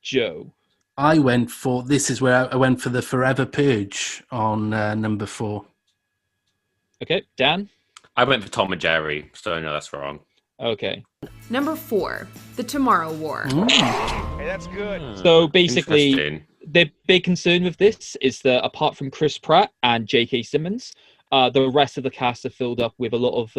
Speaker 3: Joe.
Speaker 4: I went for the Forever Purge on number 4.
Speaker 3: Okay, Dan?
Speaker 2: I went for Tom and Jerry, so I know that's wrong.
Speaker 3: Okay.
Speaker 10: Number 4, The Tomorrow War.
Speaker 6: Hey, that's good.
Speaker 3: So basically, their big concern with this is that apart from Chris Pratt and J.K. Simmons, the rest of the cast are filled up with a lot of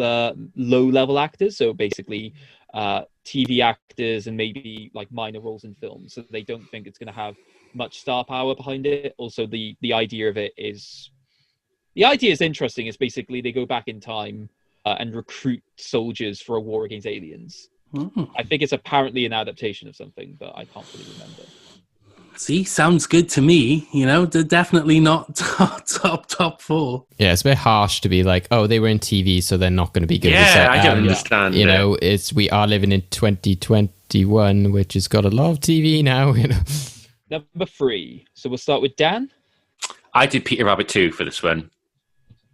Speaker 3: low-level actors. So basically, TV actors and maybe like minor roles in films. So they don't think it's going to have much star power behind it. Also, the idea of it is... The idea is interesting. It's basically they go back in time and recruit soldiers for a war against aliens. I think it's apparently an adaptation of something, but I can't really remember.
Speaker 4: See, sounds good to me. You know, they're definitely not top 4.
Speaker 1: Yeah, it's a bit harsh to be like, oh, they were in TV, so they're not going to be good.
Speaker 2: Yeah, I don't understand.
Speaker 1: You know, we are living in 2021, which has got a lot of TV now. You know.
Speaker 3: Number 3. So we'll start with Dan.
Speaker 2: I did Peter Rabbit 2 for this one.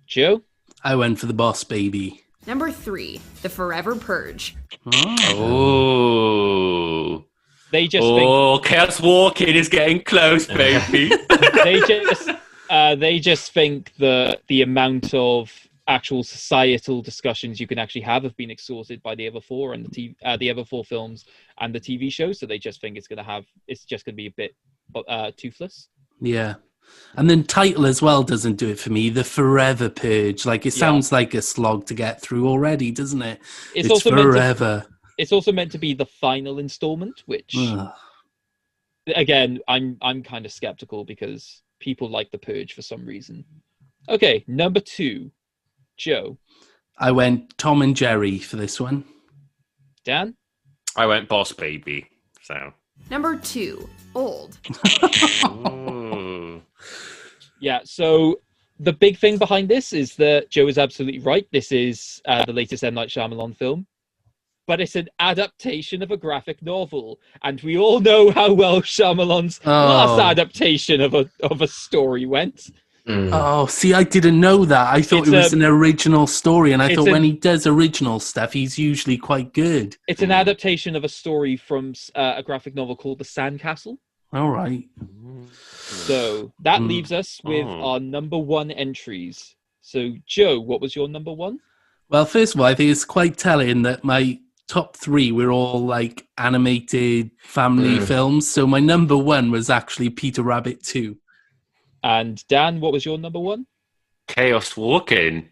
Speaker 3: Joe?
Speaker 4: I went for The Boss Baby.
Speaker 10: Number 3, The Forever Purge.
Speaker 2: Oh.
Speaker 3: They just
Speaker 2: Chaos Walking is getting close, baby.
Speaker 3: They just think that the amount of actual societal discussions you can actually have been exhausted by the other 4 and the other 4 films and the TV show. So they just think it's just going to be a bit toothless.
Speaker 4: Yeah. And then title as well doesn't do it for me. The Forever Purge. Like, it sounds like a slog to get through already, doesn't it?
Speaker 3: It's also
Speaker 4: forever.
Speaker 3: It's also meant to be the final installment, which, again, I'm kind of skeptical because people like The Purge for some reason. Okay, number 2, Joe.
Speaker 4: I went Tom and Jerry for this one.
Speaker 3: Dan?
Speaker 2: I went Boss Baby. So
Speaker 10: Number 2, Old.
Speaker 3: Yeah, so the big thing behind this is that Joe is absolutely right. This is the latest M. Night Shyamalan film. But it's an adaptation of a graphic novel. And we all know how well Shyamalan's last adaptation of a story went.
Speaker 4: Oh, see, I didn't know that. I thought it was an original story, and I thought when he does original stuff, he's usually quite good.
Speaker 3: It's an adaptation of a story from a graphic novel called The Sandcastle.
Speaker 4: All right.
Speaker 3: So that leaves us with our number 1 entries. So, Joe, what was your number 1?
Speaker 4: Well, first of all, I think it's quite telling that my top 3 were all like animated family films. So my number 1 was actually Peter Rabbit 2.
Speaker 3: And Dan, what was your number 1?
Speaker 2: Chaos Walking.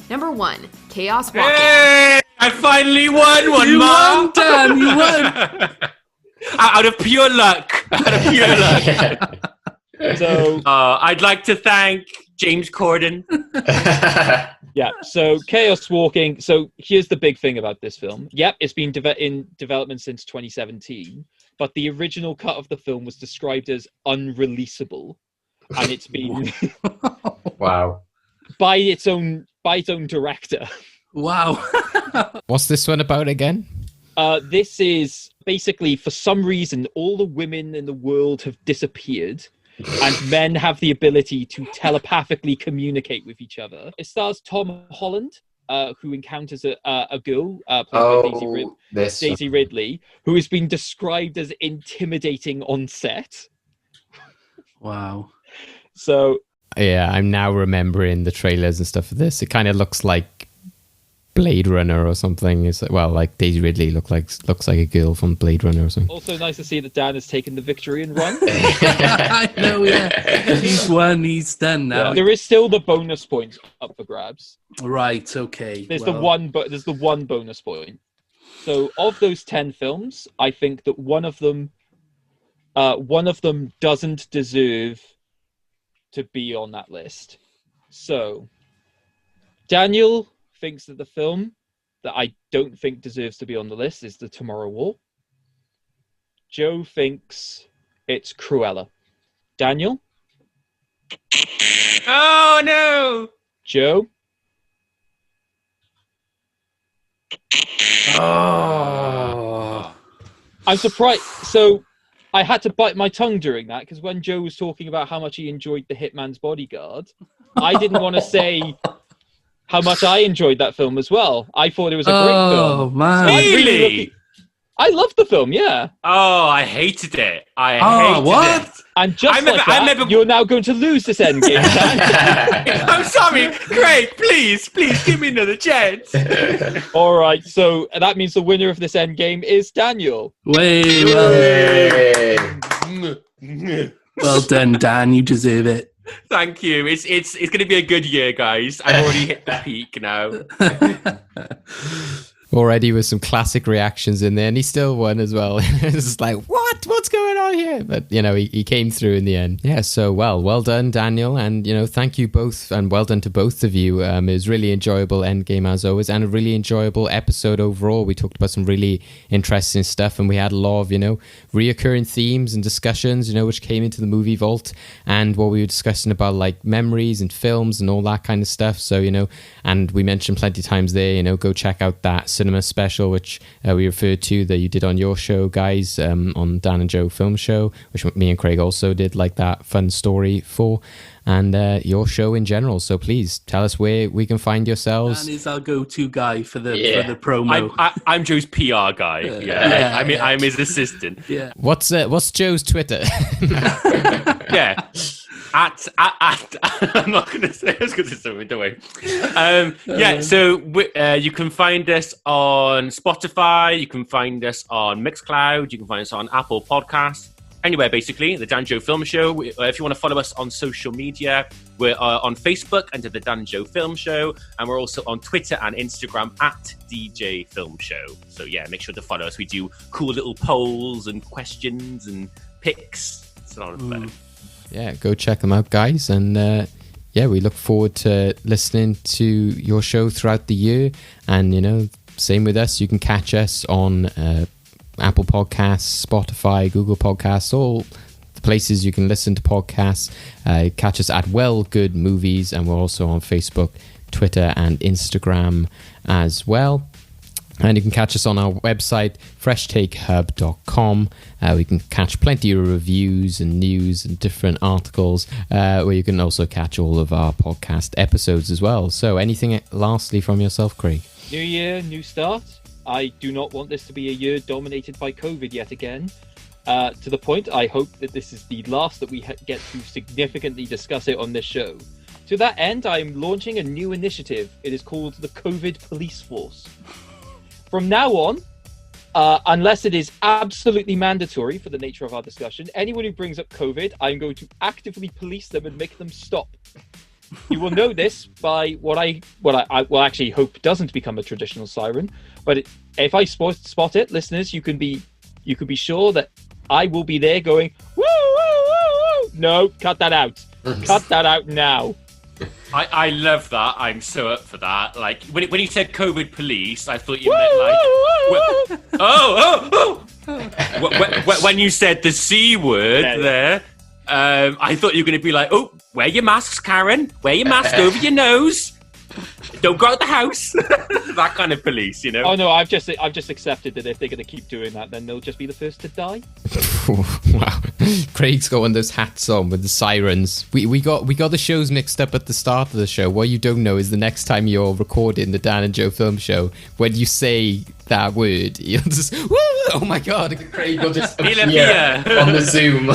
Speaker 10: Number 1, Chaos Walking.
Speaker 2: Hey! I finally won one,
Speaker 4: You
Speaker 2: Ma!
Speaker 4: won, Dan! You won!
Speaker 2: Out of pure luck.
Speaker 3: So
Speaker 2: I'd like to thank James Corden.
Speaker 3: Yeah, so Chaos Walking. So here's the big thing about this film. Yep, it's been in development since 2017, but the original cut of the film was described as unreleasable, and it's been
Speaker 8: Wow.
Speaker 3: by its own director.
Speaker 4: Wow.
Speaker 1: What's this one about again?
Speaker 3: This is basically, for some reason, all the women in the world have disappeared. And men have the ability to telepathically communicate with each other. It stars Tom Holland, who encounters a girl played by Daisy Ridley, who has been described as intimidating on set.
Speaker 4: Wow.
Speaker 3: So
Speaker 1: yeah, I'm now remembering the trailers and stuff for this. It kind of looks like Blade Runner or something. It's like Daisy Ridley looks like a girl from Blade Runner or something.
Speaker 3: Also nice to see that Dan has taken the victory and run.
Speaker 4: I know, yeah. He's won, he's done now.
Speaker 3: Yeah, there is still the bonus point up for grabs.
Speaker 4: Right, okay.
Speaker 3: There's the one bonus point. So of those 10 films, I think that one of them doesn't deserve to be on that list. So Daniel thinks that the film that I don't think deserves to be on the list is The Tomorrow War. Joe thinks it's Cruella. Daniel?
Speaker 2: Oh, no!
Speaker 3: Joe?
Speaker 4: Oh.
Speaker 3: I'm surprised. So I had to bite my tongue during that because when Joe was talking about how much he enjoyed The Hitman's Bodyguard, I didn't want to say how much I enjoyed that film as well. I thought it was a great film.
Speaker 4: Oh, man.
Speaker 3: So
Speaker 2: Really?
Speaker 3: I loved the film, yeah.
Speaker 2: Oh, I hated it. I hated
Speaker 4: what?
Speaker 2: it.
Speaker 3: And just you're now going to lose this endgame.
Speaker 2: I'm sorry. Great, please give me another chance.
Speaker 3: All right, so that means the winner of this endgame is Daniel.
Speaker 4: Well done, Dan. You deserve it.
Speaker 2: Thank you. It's going to be a good year, guys. I've already hit the peak now.
Speaker 1: Already with some classic reactions in there, and he still won as well. It's like, what's going on here? But he came through in the end. Yeah, so well done, Daniel, and thank you both, and well done to both of you. It was really enjoyable endgame as always, and a really enjoyable episode overall. We talked about some really interesting stuff, and we had a lot of reoccurring themes and discussions, which came into the movie vault, and what we were discussing about like memories and films and all that kind of stuff. So and we mentioned plenty of times there, go check out that cinema special which we referred to that you did on your show, guys, on Dan and Joe Film Show, which me and Craig also did like that fun story for, and your show in general. So please tell us where we can find yourselves.
Speaker 4: Dan is our go-to guy for the promo.
Speaker 2: I'm Joe's PR guy. I'm his assistant.
Speaker 4: Yeah.
Speaker 1: What's Joe's Twitter?
Speaker 2: Yeah. At I'm not going to say it because it's something, don't worry. So you can find us on Spotify, you can find us on Mixcloud, you can find us on Apple Podcasts, anywhere, basically, the Dan Joe Film Show. If you want to follow us on social media, we're on Facebook under the Dan Joe Film Show, and we're also on Twitter and Instagram at DJ Film Show. So yeah, make sure to follow us. We do cool little polls and questions and picks. It's a lot of fun.
Speaker 1: Yeah, go check them out, guys. And yeah, we look forward to listening to your show throughout the year. And, you know, same with us. You can catch us on Apple Podcasts, Spotify, Google Podcasts, all the places you can listen to podcasts. Catch us at Well Good Movies, and we're also on Facebook, Twitter, and Instagram as well. And you can catch us on our website, freshtakehub.com. We can catch plenty of reviews and news and different articles, where you can also catch all of our podcast episodes as well. So anything lastly from yourself, Craig?
Speaker 3: New year, new start. I do not want this to be a year dominated by COVID yet again. To the point, I hope that this is the last that we get to significantly discuss it on this show. To that end, I'm launching a new initiative. It is called the COVID Police Force. From now on, unless it is absolutely mandatory for the nature of our discussion, anyone who brings up COVID, I'm going to actively police them and make them stop. You will know this by what I will actually hope doesn't become a traditional siren. But if I spot it, listeners, you can be sure that I will be there going, woo, woo, woo, woo. No, cut that out. Cut that out now.
Speaker 2: I love that. I'm so up for that. Like when you said COVID police, I thought you meant like when you said the C word there. I thought you were going to be like, oh, wear your masks, Karen. Wear your mask over your nose. Don't go out the house. That kind of police, you know.
Speaker 3: Oh no, I've just accepted that if they're going to keep doing that, then they'll just be the first to die.
Speaker 1: Wow, Craig's got one of those hats on with the sirens. We got the shows mixed up at the start of the show. What you don't know is the next time you're recording the Dan and Joe Film Show, when you say that word, you'll just woo! Oh my god,
Speaker 8: Craig will just appear on the Zoom.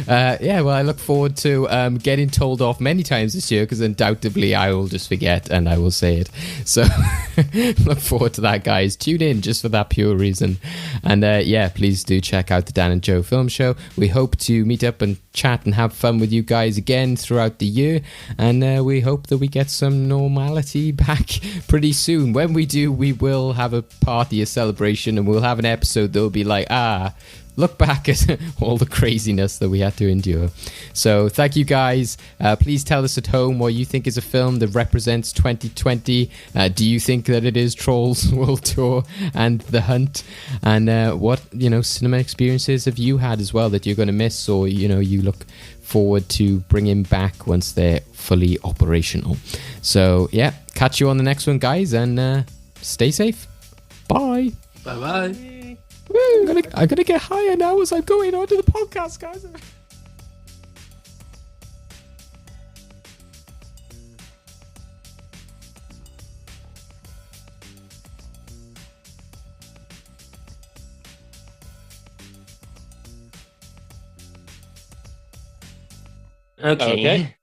Speaker 1: Yeah, well, I look forward to getting told off many times this year, because undoubtedly I will just forget and I will say it. So look forward to that, guys. Tune in just for that pure reason. And yeah, please do check out the Dan and Joe Film Show. We hope to meet up and chat and have fun with you guys again throughout the year. And we hope that we get some normality back pretty soon. When we do, we will have a party, a celebration, and we'll have an episode that will be like, look back at all the craziness that we had to endure. So thank you, guys. Please tell us at home what you think is a film that represents 2020. Do you think that it is Trolls World Tour and The Hunt? And what cinema experiences have you had as well that you're going to miss, or you look forward to bringing back once they're fully operational? So yeah, catch you on the next one, guys, and stay safe. Bye.
Speaker 4: Bye-bye.
Speaker 1: I'm gonna get higher now as I'm going on to the podcast, guys.
Speaker 2: Okay.